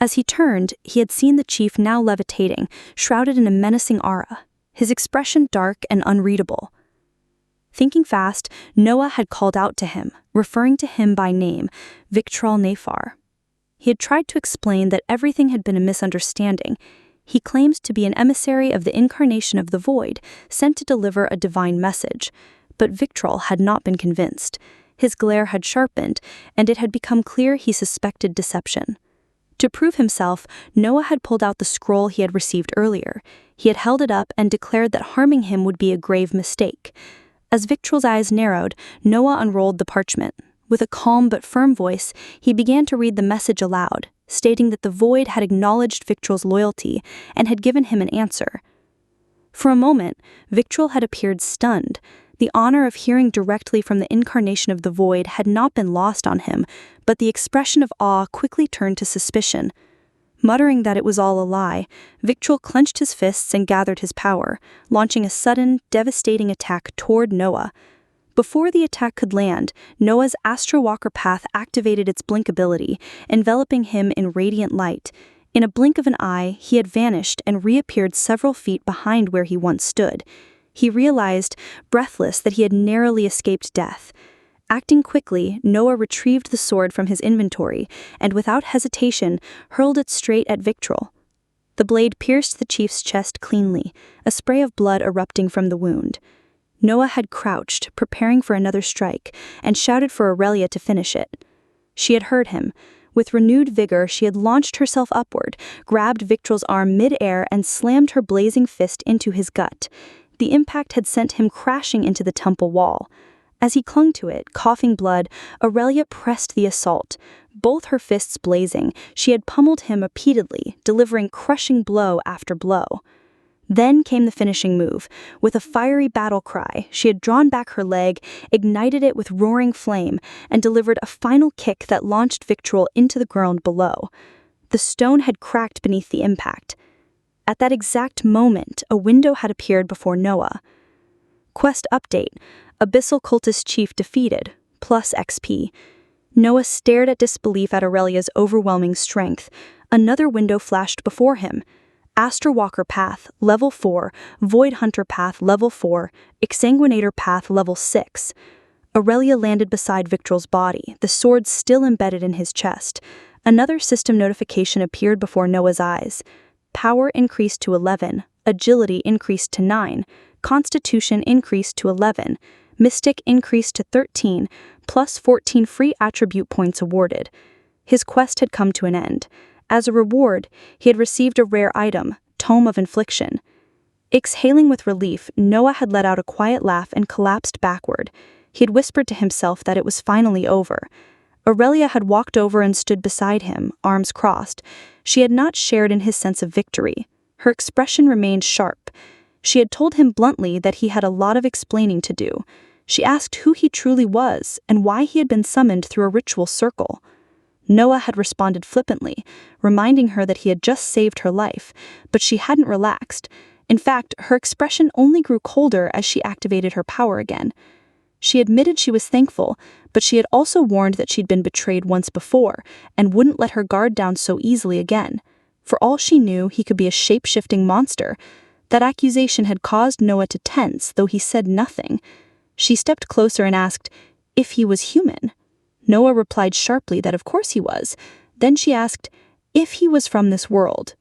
As he turned, he had seen the chief now levitating, shrouded in a menacing aura, his expression dark and unreadable. Thinking fast, Noah had called out to him, referring to him by name, Victral Nefar. He had tried to explain that everything had been a misunderstanding. He claimed to be an emissary of the Incarnation of the Void, sent to deliver a divine message. But Victral had not been convinced. His glare had sharpened, and it had become clear he suspected deception. To prove himself, Noah had pulled out the scroll he had received earlier. He had held it up and declared that harming him would be a grave mistake. As Victral's eyes narrowed, Noah unrolled the parchment. With a calm but firm voice, he began to read the message aloud, stating that the Void had acknowledged Victral's loyalty and had given him an answer. For a moment, Victral had appeared stunned. The honor of hearing directly from the Incarnation of the Void had not been lost on him, but the expression of awe quickly turned to suspicion. Muttering that it was all a lie, Victral clenched his fists and gathered his power, launching a sudden, devastating attack toward Noah. Before the attack could land, Noah's Astralwalker path activated its blink ability, enveloping him in radiant light. In a blink of an eye, he had vanished and reappeared several feet behind where he once stood. He realized, breathless, that he had narrowly escaped death. Acting quickly, Noah retrieved the sword from his inventory and, without hesitation, hurled it straight at Victral. The blade pierced the chief's chest cleanly, a spray of blood erupting from the wound. Noah had crouched, preparing for another strike, and shouted for Aurelia to finish it. She had heard him. With renewed vigor, she had launched herself upward, grabbed Victral's arm mid-air, and slammed her blazing fist into his gut. The impact had sent him crashing into the temple wall. As he clung to it, coughing blood, Aurelia pressed the assault. Both her fists blazing, she had pummeled him repeatedly, delivering crushing blow after blow. Then came the finishing move. With a fiery battle cry, she had drawn back her leg, ignited it with roaring flame, and delivered a final kick that launched Victral into the ground below. The stone had cracked beneath the impact. At that exact moment, a window had appeared before Noah. Quest update: Abyssal Cultist Chief defeated, plus XP. Noah stared at disbelief at Aurelia's overwhelming strength. Another window flashed before him. Astralwalker Path, Level 4, Void Hunter Path, Level 4, Exsanguinator Path, Level 6. Aurelia landed beside Victral's body, the sword still embedded in his chest. Another system notification appeared before Noah's eyes. Power increased to 11, Agility increased to 9, Constitution increased to 11, Mystic increased to 13, plus 14 free attribute points awarded. His quest had come to an end. As a reward, he had received a rare item, Tome of Infliction. Exhaling with relief, Noah had let out a quiet laugh and collapsed backward. He had whispered to himself that it was finally over. Aurelia had walked over and stood beside him, arms crossed. She had not shared in his sense of victory. Her expression remained sharp. She had told him bluntly that he had a lot of explaining to do. She asked who he truly was and why he had been summoned through a ritual circle. Noah had responded flippantly, reminding her that he had just saved her life, but she hadn't relaxed. In fact, her expression only grew colder as she activated her power again. She admitted she was thankful, but she had also warned that she'd been betrayed once before and wouldn't let her guard down so easily again. For all she knew, he could be a shape-shifting monster. That accusation had caused Noah to tense, though he said nothing. She stepped closer and asked if he was human. Noah replied sharply that of course he was. Then she asked if he was from this world.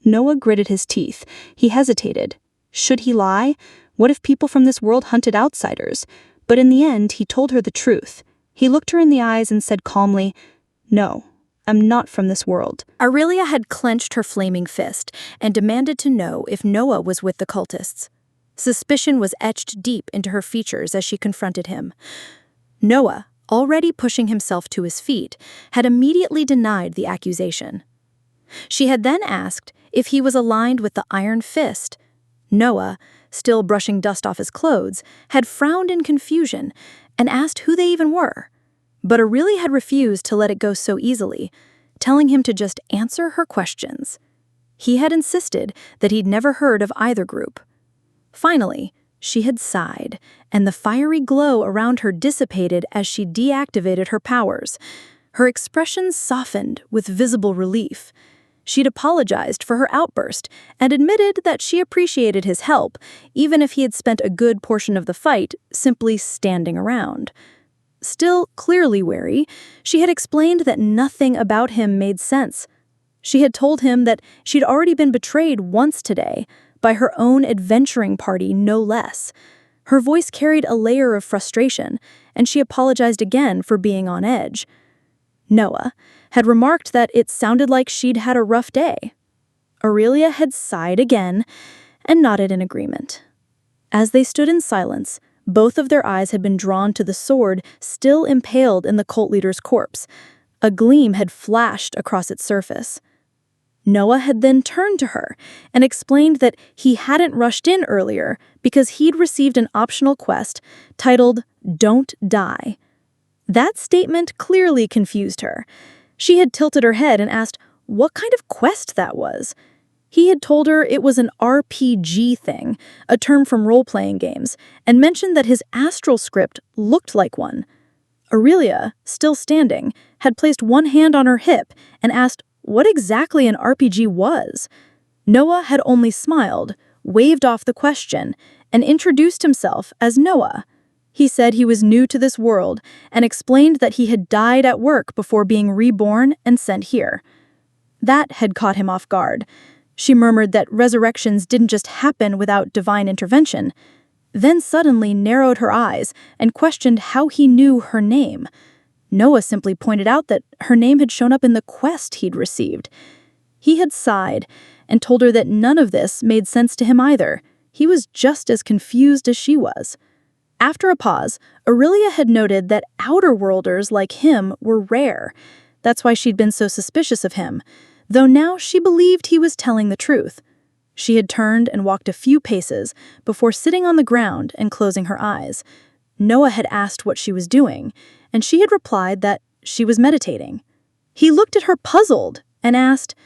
Noah gritted his teeth. He hesitated. Should he lie? What if people from this world hunted outsiders? But in the end, he told her the truth. He looked her in the eyes and said calmly, "No, I'm not from this world." Aurelia had clenched her flaming fist and demanded to know if Noah was with the cultists. Suspicion was etched deep into her features as she confronted him. Noah, already pushing himself to his feet, had immediately denied the accusation. She had then asked if he was aligned with the Iron Fist. Noah, still brushing dust off his clothes, had frowned in confusion and asked who they even were. But Aurelia had refused to let it go so easily, telling him to just answer her questions. He had insisted that he'd never heard of either group. Finally, she had sighed, and the fiery glow around her dissipated as she deactivated her powers. Her expression softened with visible relief. She'd apologized for her outburst and admitted that she appreciated his help, even if he had spent a good portion of the fight simply standing around. Still clearly wary, she had explained that nothing about him made sense. She had told him that she'd already been betrayed once today, by her own adventuring party no less. Her voice carried a layer of frustration, and she apologized again for being on edge. Noah had remarked that it sounded like she'd had a rough day. Aurelia had sighed again and nodded in agreement. As they stood in silence, both of their eyes had been drawn to the sword still impaled in the cult leader's corpse. A gleam had flashed across its surface. Noah had then turned to her and explained that he hadn't rushed in earlier because he'd received an optional quest titled "Don't Die." That statement clearly confused her. She had tilted her head and asked what kind of quest that was. He had told her it was an RPG thing, a term from role-playing games, and mentioned that his astral script looked like one. Aurelia, still standing, had placed one hand on her hip and asked what exactly an RPG was. Noah had only smiled, waved off the question, and introduced himself as Noah. He said he was new to this world and explained that he had died at work before being reborn and sent here. That had caught him off guard. She murmured that resurrections didn't just happen without divine intervention, then suddenly narrowed her eyes and questioned how he knew her name. Noah simply pointed out that her name had shown up in the quest he'd received. He had sighed and told her that none of this made sense to him either. He was just as confused as she was. After a pause, Aurelia had noted that outer-worlders like him were rare. That's why she'd been so suspicious of him, though now she believed he was telling the truth. She had turned and walked a few paces before sitting on the ground and closing her eyes. Noah had asked what she was doing, and she had replied that she was meditating. He looked at her puzzled and asked,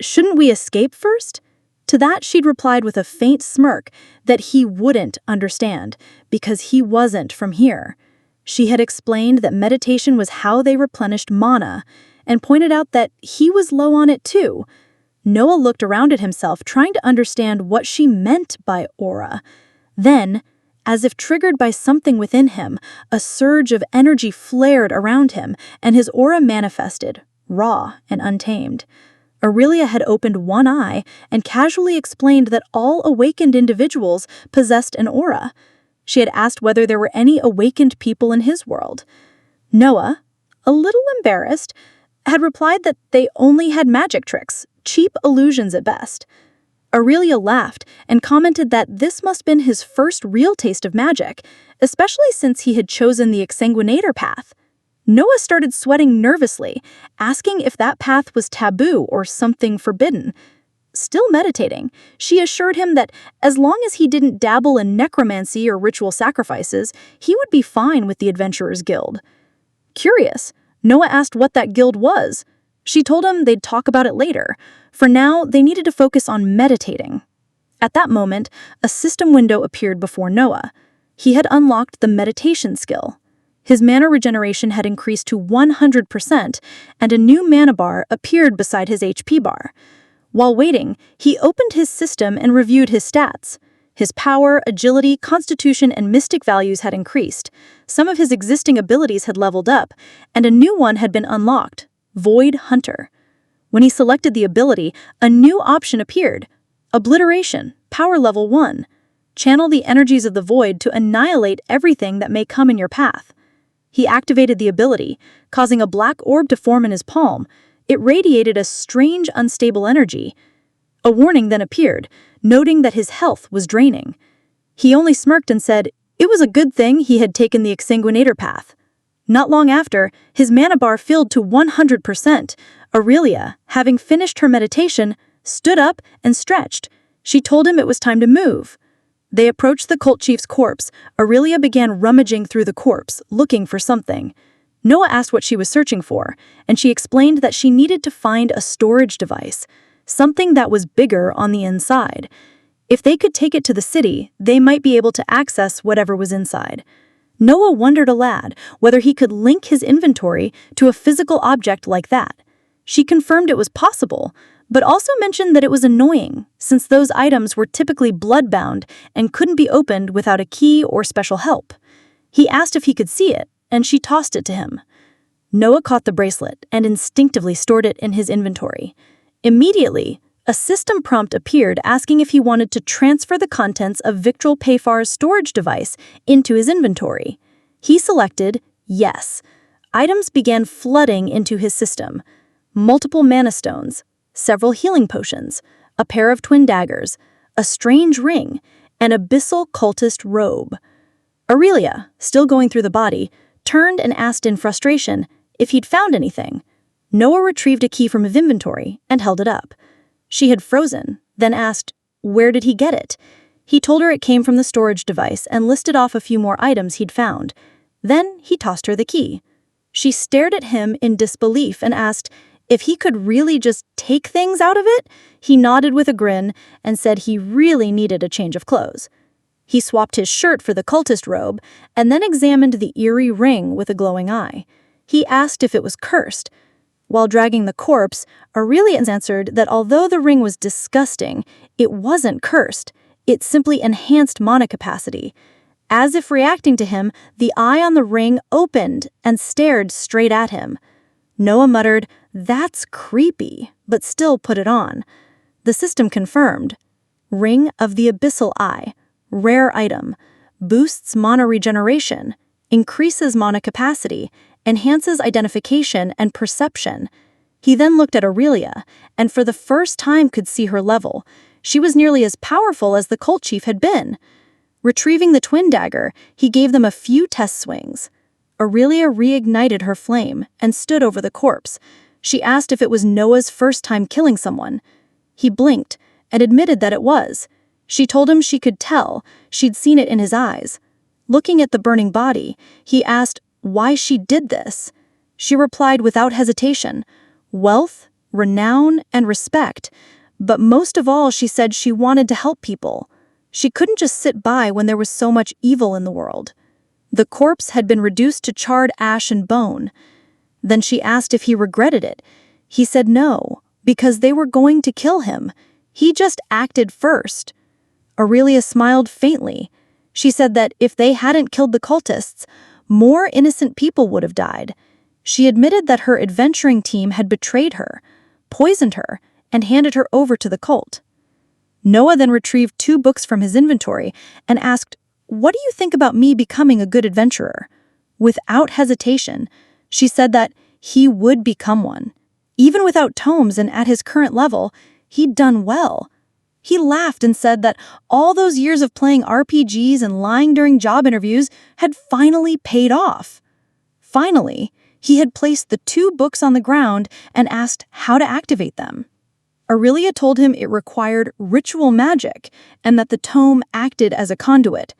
"Shouldn't we escape first?" To that she'd replied with a faint smirk that he wouldn't understand because he wasn't from here. She had explained that meditation was how they replenished mana and pointed out that he was low on it too. Noah looked around at himself, trying to understand what she meant by aura. Then, as if triggered by something within him, a surge of energy flared around him, and his aura manifested, raw and untamed. Aurelia had opened one eye and casually explained that all awakened individuals possessed an aura. She had asked whether there were any awakened people in his world. Noah, a little embarrassed, had replied that they only had magic tricks, cheap illusions at best. Aurelia laughed and commented that this must have been his first real taste of magic, especially since he had chosen the Exsanguinator path. Noah started sweating nervously, asking if that path was taboo or something forbidden. Still meditating, she assured him that as long as he didn't dabble in necromancy or ritual sacrifices, he would be fine with the Adventurers Guild. Curious, Noah asked what that guild was. She told him they'd talk about it later. For now, they needed to focus on meditating. At that moment, a system window appeared before Noah. He had unlocked the meditation skill. His mana regeneration had increased to 100%, and a new mana bar appeared beside his HP bar. While waiting, he opened his system and reviewed his stats. His power, agility, constitution, and mystic values had increased. Some of his existing abilities had leveled up, and a new one had been unlocked, Void Hunter. When he selected the ability, a new option appeared. Obliteration, power level 1. Channel the energies of the void to annihilate everything that may come in your path. He activated the ability, causing a black orb to form in his palm. It radiated a strange, unstable energy. A warning then appeared, noting that his health was draining. He only smirked and said it was a good thing he had taken the Exsanguinator path. Not long after, his mana bar filled to 100%. Aurelia, having finished her meditation, stood up and stretched. She told him it was time to move. They approached the cult chief's corpse. Aurelia began rummaging through the corpse, looking for something. Noah asked what she was searching for, and she explained that she needed to find a storage device, something that was bigger on the inside. If they could take it to the city, they might be able to access whatever was inside. Noah wondered aloud whether he could link his inventory to a physical object like that. She confirmed it was possible, but also mentioned that it was annoying, since those items were typically blood-bound and couldn't be opened without a key or special help. He asked if he could see it, and she tossed it to him. Noah caught the bracelet and instinctively stored it in his inventory. Immediately, a system prompt appeared asking if he wanted to transfer the contents of Victral Payfar's storage device into his inventory. He selected yes. Items began flooding into his system. Multiple mana stones, several healing potions, a pair of twin daggers, a strange ring, an abyssal cultist robe. Aurelia, still going through the body, turned and asked in frustration if he'd found anything. Noah retrieved a key from his inventory and held it up. She had frozen, then asked, where did he get it? He told her it came from the storage device and listed off a few more items he'd found. Then he tossed her the key. She stared at him in disbelief and asked if he could really just take things out of it. He nodded with a grin and said he really needed a change of clothes. He swapped his shirt for the cultist robe and then examined the eerie ring with a glowing eye. He asked if it was cursed. While dragging the corpse, Aurelia answered that although the ring was disgusting, it wasn't cursed. It simply enhanced mana capacity. As if reacting to him, the eye on the ring opened and stared straight at him. Noah muttered, "That's creepy," but still put it on. The system confirmed. Ring of the Abyssal Eye. Rare item. Boosts mana regeneration. Increases mana capacity. Enhances identification and perception. He then looked at Aurelia, and for the first time could see her level. She was nearly as powerful as the cult chief had been. Retrieving the twin dagger, he gave them a few test swings. Aurelia reignited her flame and stood over the corpse. She asked if it was Noah's first time killing someone. He blinked and admitted that it was. She told him she could tell. She'd seen it in his eyes. Looking at the burning body, he asked why she did this. She replied without hesitation, wealth, renown, and respect. But most of all, she said she wanted to help people. She couldn't just sit by when there was so much evil in the world. The corpse had been reduced to charred ash and bone. Then she asked if he regretted it. He said no, because they were going to kill him. He just acted first. Aurelia smiled faintly. She said that if they hadn't killed the cultists, more innocent people would have died. She admitted that her adventuring team had betrayed her, poisoned her, and handed her over to the cult. Noah then retrieved 2 books from his inventory and asked, "What do you think about me becoming a good adventurer?" Without hesitation, she said that he would become one. Even without tomes and at his current level, he'd done well. He laughed and said that all those years of playing RPGs and lying during job interviews had finally paid off. Finally, he had placed the 2 books on the ground and asked how to activate them. Aurelia told him it required ritual magic and that the tome acted as a conduit.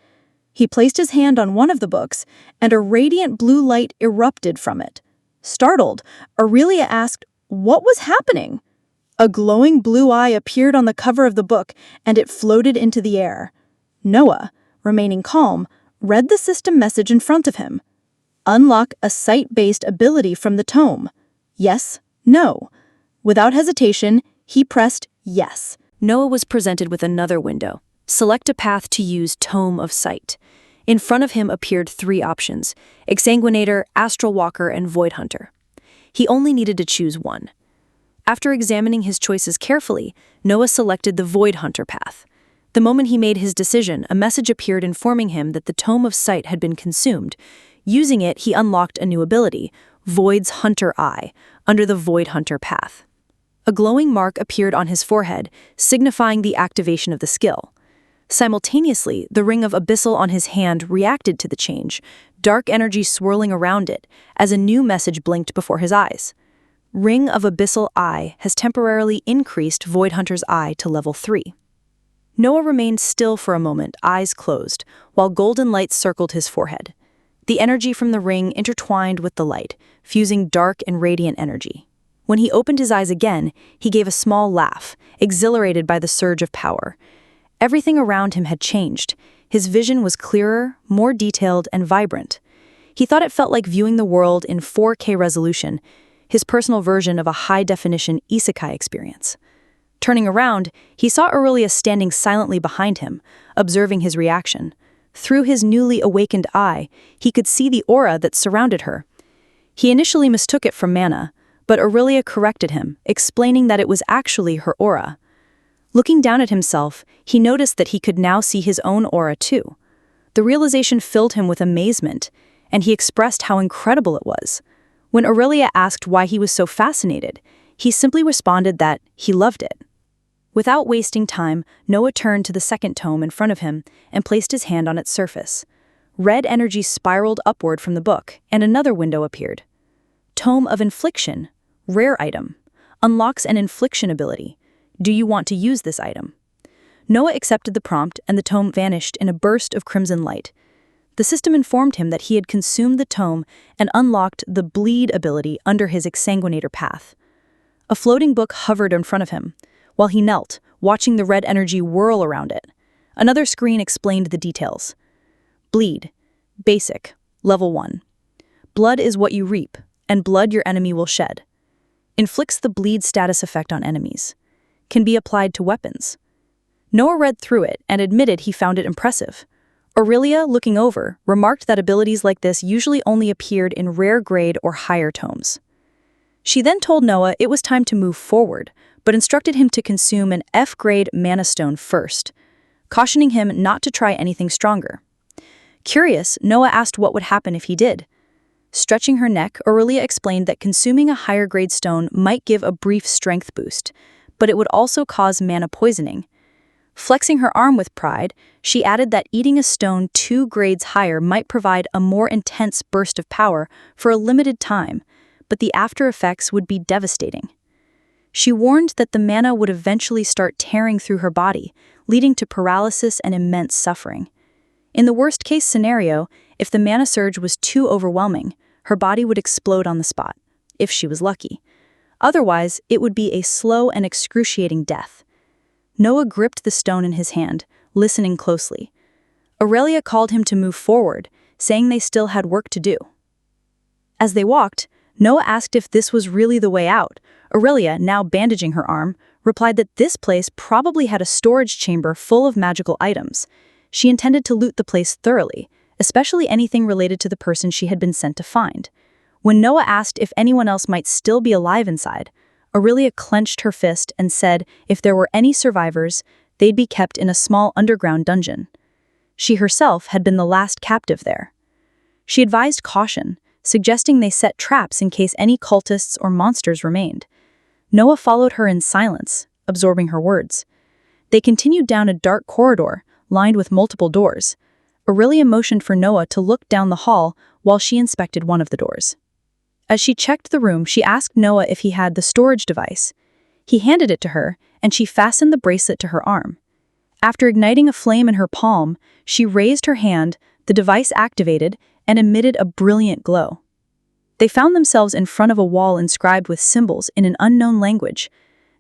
He placed his hand on one of the books, and a radiant blue light erupted from it. Startled, Aurelia asked what was happening. A glowing blue eye appeared on the cover of the book, and it floated into the air. Noah, remaining calm, read the system message in front of him. Unlock a sight-based ability from the tome. Yes, no. Without hesitation, he pressed yes. Noah was presented with another window. Select a path to use Tome of Sight. In front of him appeared 3 options: Exsanguinator, Astralwalker, and Void Hunter. He only needed to choose one. After examining his choices carefully, Noah selected the Void Hunter path. The moment he made his decision, a message appeared informing him that the Tome of Sight had been consumed. Using it, he unlocked a new ability, Void's Hunter Eye, under the Void Hunter path. A glowing mark appeared on his forehead, signifying the activation of the skill. Simultaneously, the ring of Abyssal on his hand reacted to the change, dark energy swirling around it, as a new message blinked before his eyes. Ring of Abyssal Eye has temporarily increased Void Hunter's Eye to level 3. Noah remained still for a moment, eyes closed, while golden light circled his forehead. The energy from the ring intertwined with the light, fusing dark and radiant energy. When he opened his eyes again, he gave a small laugh, exhilarated by the surge of power. Everything around him had changed. His vision was clearer, more detailed, and vibrant. He thought it felt like viewing the world in 4K resolution, his personal version of a high-definition isekai experience. Turning around, he saw Aurelia standing silently behind him, observing his reaction. Through his newly awakened eye, he could see the aura that surrounded her. He initially mistook it for mana, but Aurelia corrected him, explaining that it was actually her aura. Looking down at himself, he noticed that he could now see his own aura too. The realization filled him with amazement, and he expressed how incredible it was. When Aurelia asked why he was so fascinated, he simply responded that he loved it. Without wasting time, Noah turned to the second tome in front of him and placed his hand on its surface. Red energy spiraled upward from the book, and another window appeared. Tome of Infliction, rare item, unlocks an infliction ability. Do you want to use this item? Noah accepted the prompt, and the tome vanished in a burst of crimson light. The system informed him that he had consumed the tome and unlocked the Bleed ability under his Exsanguinator path. A floating book hovered in front of him, while he knelt, watching the red energy whirl around it. Another screen explained the details. Bleed. Basic. Level 1. Blood is what you reap, and blood your enemy will shed. Inflicts the bleed status effect on enemies. Can be applied to weapons. Noah read through it and admitted he found it impressive. Aurelia, looking over, remarked that abilities like this usually only appeared in rare grade or higher tomes. She then told Noah it was time to move forward, but instructed him to consume an F-grade mana stone first, cautioning him not to try anything stronger. Curious, Noah asked what would happen if he did. Stretching her neck, Aurelia explained that consuming a higher-grade stone might give a brief strength boost, but it would also cause mana poisoning. Flexing her arm with pride, she added that eating a stone 2 grades higher might provide a more intense burst of power for a limited time, but the after effects would be devastating. She warned that the mana would eventually start tearing through her body, leading to paralysis and immense suffering. In the worst-case scenario, if the mana surge was too overwhelming, her body would explode on the spot, if she was lucky. Otherwise, it would be a slow and excruciating death. Noah gripped the stone in his hand, listening closely. Aurelia called him to move forward, saying they still had work to do. As they walked, Noah asked if this was really the way out. Aurelia, now bandaging her arm, replied that this place probably had a storage chamber full of magical items. She intended to loot the place thoroughly, especially anything related to the person she had been sent to find. When Noah asked if anyone else might still be alive inside, Aurelia clenched her fist and said if there were any survivors, they'd be kept in a small underground dungeon. She herself had been the last captive there. She advised caution, suggesting they set traps in case any cultists or monsters remained. Noah followed her in silence, absorbing her words. They continued down a dark corridor, lined with multiple doors. Aurelia motioned for Noah to look down the hall while she inspected one of the doors. As she checked the room, she asked Noah if he had the storage device. He handed it to her, and she fastened the bracelet to her arm. After igniting a flame in her palm, she raised her hand, the device activated, and emitted a brilliant glow. They found themselves in front of a wall inscribed with symbols in an unknown language.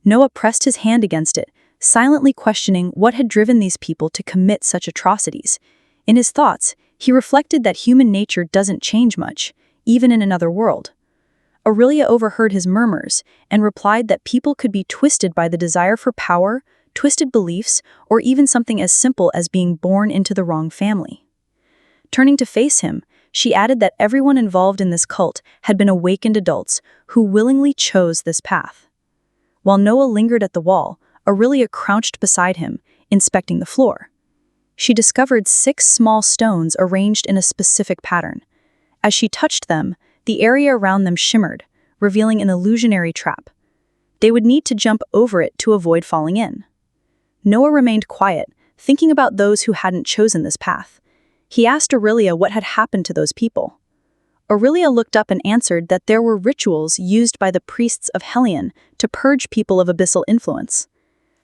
Noah pressed his hand against it, silently questioning what had driven these people to commit such atrocities. In his thoughts, he reflected that human nature doesn't change much, even in another world. Aurelia overheard his murmurs and replied that people could be twisted by the desire for power, twisted beliefs, or even something as simple as being born into the wrong family. Turning to face him, she added that everyone involved in this cult had been awakened adults who willingly chose this path. While Noah lingered at the wall, Aurelia crouched beside him, inspecting the floor. She discovered 6 small stones arranged in a specific pattern. As she touched them, the area around them shimmered, revealing an illusionary trap. They would need to jump over it to avoid falling in. Noah remained quiet, thinking about those who hadn't chosen this path. He asked Aurelia what had happened to those people. Aurelia looked up and answered that there were rituals used by the priests of Hellion to purge people of abyssal influence.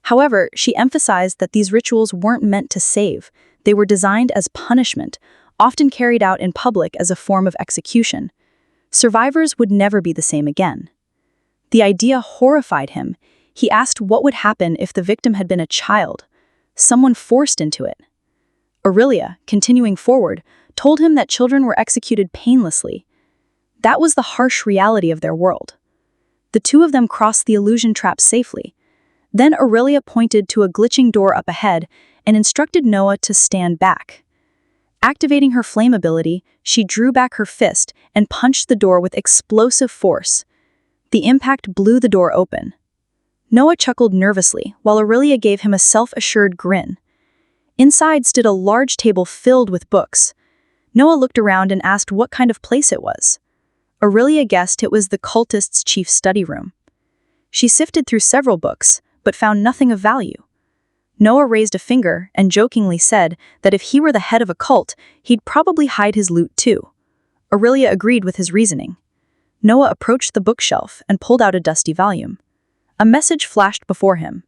However, she emphasized that these rituals weren't meant to save. They were designed as punishment, often carried out in public as a form of execution. Survivors would never be the same again. The idea horrified him. He asked what would happen if the victim had been a child, someone forced into it. Aurelia, continuing forward, told him that children were executed painlessly. That was the harsh reality of their world. The two of them crossed the illusion trap safely. Then Aurelia pointed to a glitching door up ahead and instructed Noah to stand back. Activating her flame ability, she drew back her fist and punched the door with explosive force. The impact blew the door open. Noah chuckled nervously, while Aurelia gave him a self-assured grin. Inside stood a large table filled with books. Noah looked around and asked what kind of place it was. Aurelia guessed it was the cultist's chief study room. She sifted through several books, but found nothing of value. Noah raised a finger and jokingly said that if he were the head of a cult, he'd probably hide his loot too. Aurelia agreed with his reasoning. Noah approached the bookshelf and pulled out a dusty volume. A message flashed before him.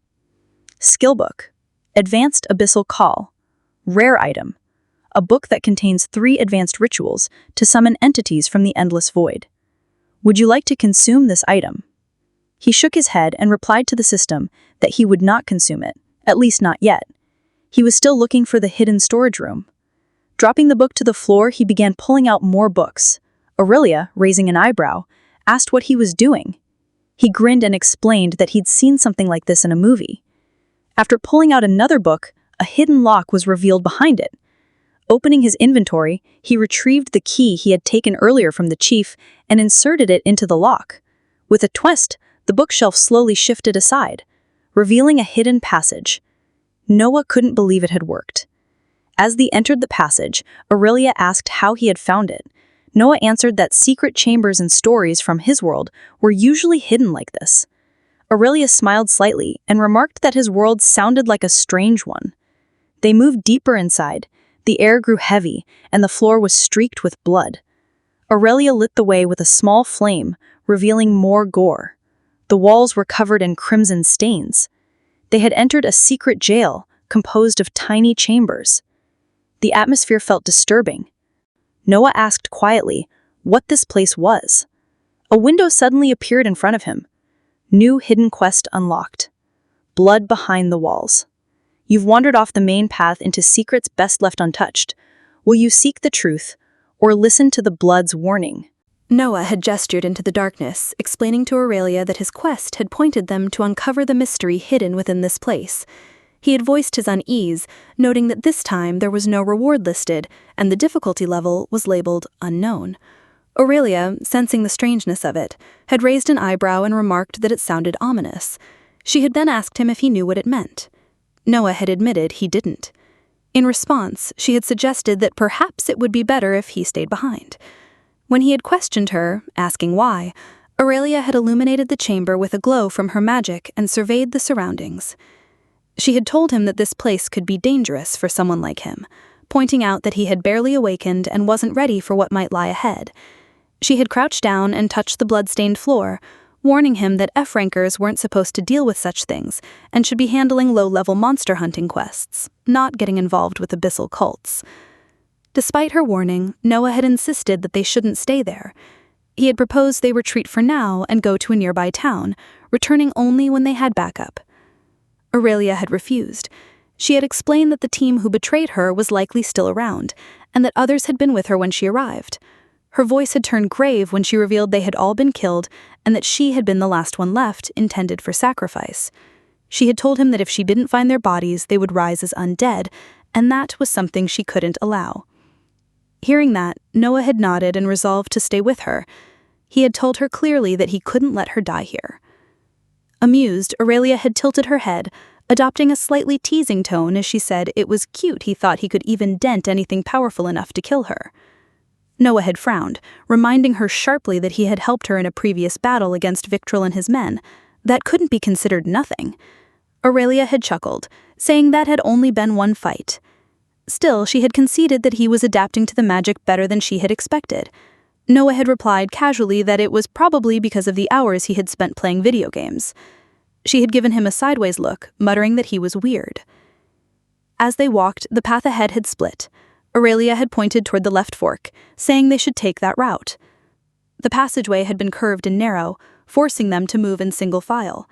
Skillbook. Advanced Abyssal Call. Rare item. A book that contains 3 advanced rituals to summon entities from the endless void. Would you like to consume this item? He shook his head and replied to the system that he would not consume it, at least not yet. He was still looking for the hidden storage room. Dropping the book to the floor, he began pulling out more books. Aurelia, raising an eyebrow, asked what he was doing. He grinned and explained that he'd seen something like this in a movie. After pulling out another book, a hidden lock was revealed behind it. Opening his inventory, he retrieved the key he had taken earlier from the chief and inserted it into the lock. With a twist, the bookshelf slowly shifted aside, revealing a hidden passage. Noah couldn't believe it had worked. As they entered the passage, Aurelia asked how he had found it. Noah answered that secret chambers and stories from his world were usually hidden like this. Aurelia smiled slightly and remarked that his world sounded like a strange one. They moved deeper inside. The air grew heavy, and the floor was streaked with blood. Aurelia lit the way with a small flame, revealing more gore. The walls were covered in crimson stains. They had entered a secret jail composed of tiny chambers. The atmosphere felt disturbing. Noah asked quietly what this place was. A window suddenly appeared in front of him. New hidden quest unlocked. Blood behind the walls. You've wandered off the main path into secrets best left untouched. Will you seek the truth, or listen to the blood's warning? Noah had gestured into the darkness, explaining to Aurelia that his quest had pointed them to uncover the mystery hidden within this place. He had voiced his unease, noting that this time there was no reward listed, and the difficulty level was labeled unknown. Aurelia, sensing the strangeness of it, had raised an eyebrow and remarked that it sounded ominous. She had then asked him if he knew what it meant. Noah had admitted he didn't. In response, she had suggested that perhaps it would be better if he stayed behind. When he had questioned her, asking why, Aurelia had illuminated the chamber with a glow from her magic and surveyed the surroundings. She had told him that this place could be dangerous for someone like him, pointing out that he had barely awakened and wasn't ready for what might lie ahead. She had crouched down and touched the blood-stained floor, warning him that F-rankers weren't supposed to deal with such things and should be handling low-level monster hunting quests, not getting involved with abyssal cults. Despite her warning, Noah had insisted that they shouldn't stay there. He had proposed they retreat for now and go to a nearby town, returning only when they had backup. Aurelia had refused. She had explained that the team who betrayed her was likely still around, and that others had been with her when she arrived. Her voice had turned grave when she revealed they had all been killed and that she had been the last one left, intended for sacrifice. She had told him that if she didn't find their bodies, they would rise as undead, and that was something she couldn't allow. Hearing that, Noah had nodded and resolved to stay with her. He had told her clearly that he couldn't let her die here. Amused, Aurelia had tilted her head, adopting a slightly teasing tone as she said it was cute he thought he could even dent anything powerful enough to kill her. Noah had frowned, reminding her sharply that he had helped her in a previous battle against Victril and his men. That couldn't be considered nothing. Aurelia had chuckled, saying that had only been one fight. Still, she had conceded that he was adapting to the magic better than she had expected. Noah had replied casually that it was probably because of the hours he had spent playing video games. She had given him a sideways look, muttering that he was weird. As they walked, the path ahead had split. Aurelia had pointed toward the left fork, saying they should take that route. The passageway had been curved and narrow, forcing them to move in single file.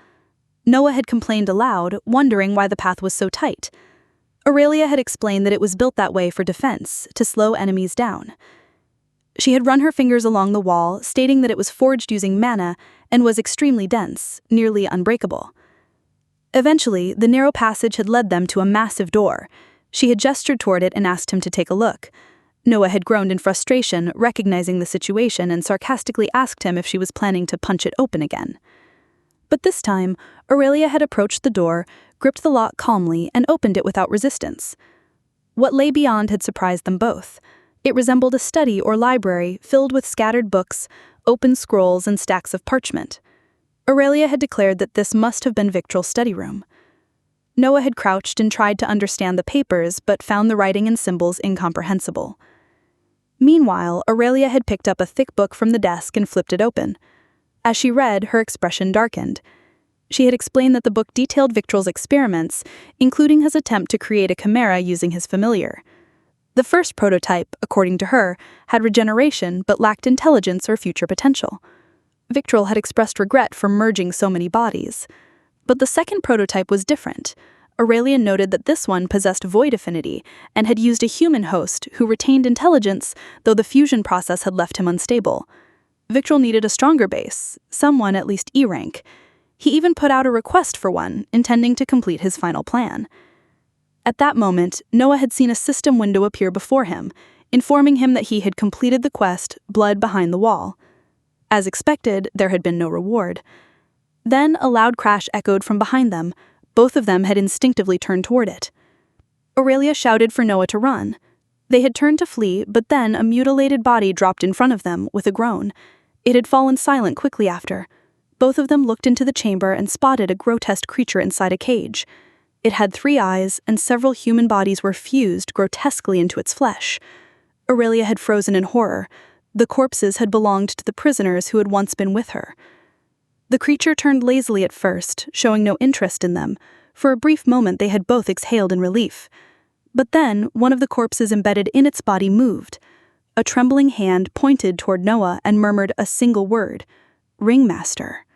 Noah had complained aloud, wondering why the path was so tight. Aurelia had explained that it was built that way for defense, to slow enemies down. She had run her fingers along the wall, stating that it was forged using mana and was extremely dense, nearly unbreakable. Eventually, the narrow passage had led them to a massive door. She had gestured toward it and asked him to take a look. Noah had groaned in frustration, recognizing the situation, and sarcastically asked him if she was planning to punch it open again. But this time, Aurelia had approached the door, gripped the lock calmly, and opened it without resistance. What lay beyond had surprised them both. It resembled a study or library filled with scattered books, open scrolls, and stacks of parchment. Aurelia had declared that this must have been Victral's study room. Noah had crouched and tried to understand the papers, but found the writing and symbols incomprehensible. Meanwhile, Aurelia had picked up a thick book from the desk and flipped it open. As she read, her expression darkened. She had explained that the book detailed Victral's experiments, including his attempt to create a chimera using his familiar. The first prototype, according to her, had regeneration but lacked intelligence or future potential. Victral had expressed regret for merging so many bodies. But the second prototype was different. Aurelia noted that this one possessed void affinity and had used a human host who retained intelligence, though the fusion process had left him unstable. Victral needed a stronger base, someone at least E-rank. He even put out a request for one, intending to complete his final plan. At that moment, Noah had seen a system window appear before him, informing him that he had completed the quest, Blood Behind the Wall. As expected, there had been no reward. Then a loud crash echoed from behind them. Both of them had instinctively turned toward it. Aurelia shouted for Noah to run. They had turned to flee, but then a mutilated body dropped in front of them with a groan. It had fallen silent quickly after. Both of them looked into the chamber and spotted a grotesque creature inside a cage. It had 3 eyes, and several human bodies were fused grotesquely into its flesh. Aurelia had frozen in horror. The corpses had belonged to the prisoners who had once been with her. The creature turned lazily at first, showing no interest in them. For a brief moment they had both exhaled in relief. But then, one of the corpses embedded in its body moved. A trembling hand pointed toward Noah and murmured a single word, "Ringmaster."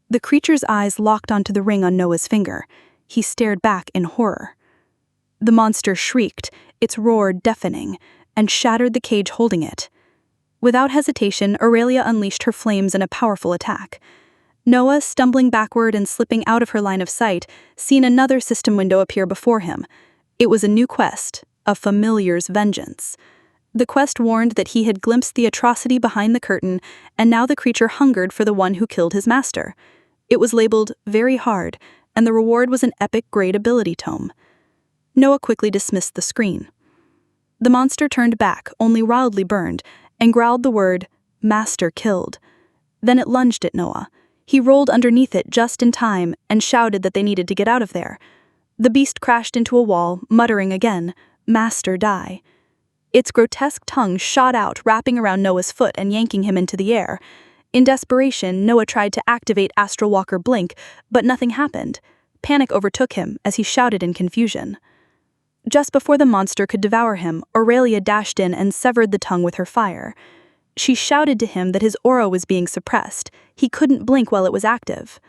The creature's eyes locked onto the ring on Noah's finger. He stared back in horror. The monster shrieked, its roar deafening, and shattered the cage holding it. Without hesitation, Aurelia unleashed her flames in a powerful attack. Noah, stumbling backward and slipping out of her line of sight, seen another system window appear before him. It was a new quest, a familiar's vengeance. The quest warned that he had glimpsed the atrocity behind the curtain, and now the creature hungered for the one who killed his master. It was labeled Very Hard, and the reward was an epic grade ability tome. Noah quickly dismissed the screen. The monster turned back, only wildly burned, and growled the word, "Master killed." Then it lunged at Noah. He rolled underneath it just in time and shouted that they needed to get out of there. The beast crashed into a wall, muttering again, "Master die." Its grotesque tongue shot out, wrapping around Noah's foot and yanking him into the air. In desperation, Noah tried to activate Astralwalker Blink, but nothing happened. Panic overtook him as he shouted in confusion. Just before the monster could devour him, Aurelia dashed in and severed the tongue with her fire. She shouted to him that his aura was being suppressed. He couldn't blink while it was active.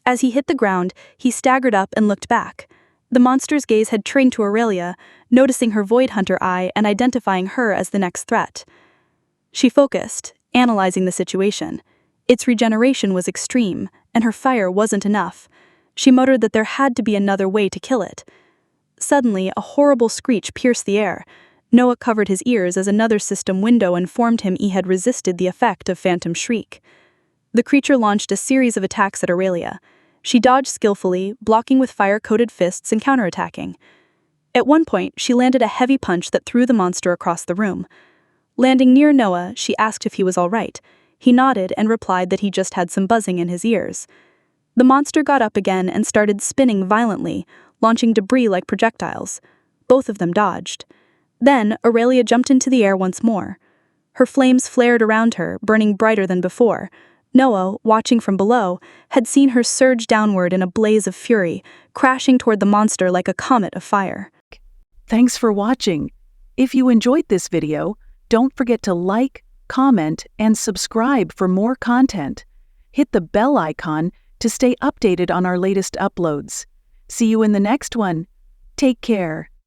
As he hit the ground, he staggered up and looked back. The monster's gaze had trained to Aurelia, noticing her Void Hunter eye and identifying her as the next threat. She focused, analyzing the situation. Its regeneration was extreme, and her fire wasn't enough. She muttered that there had to be another way to kill it. Suddenly, a horrible screech pierced the air. Noah covered his ears as another system window informed him he had resisted the effect of Phantom Shriek. The creature launched a series of attacks at Aurelia. She dodged skillfully, blocking with fire-coated fists and counterattacking. At one point, she landed a heavy punch that threw the monster across the room. Landing near Noah, she asked if he was all right. He nodded and replied that he just had some buzzing in his ears. The monster got up again and started spinning violently, launching debris like projectiles. Both of them dodged. Then, Aurelia jumped into the air once more. Her flames flared around her, burning brighter than before. Noah, watching from below, had seen her surge downward in a blaze of fury, crashing toward the monster like a comet of fire. Thanks for watching. If you enjoyed this video, don't forget to like, comment, and subscribe for more content. Hit the bell icon to stay updated on our latest uploads. See you in the next one. Take care.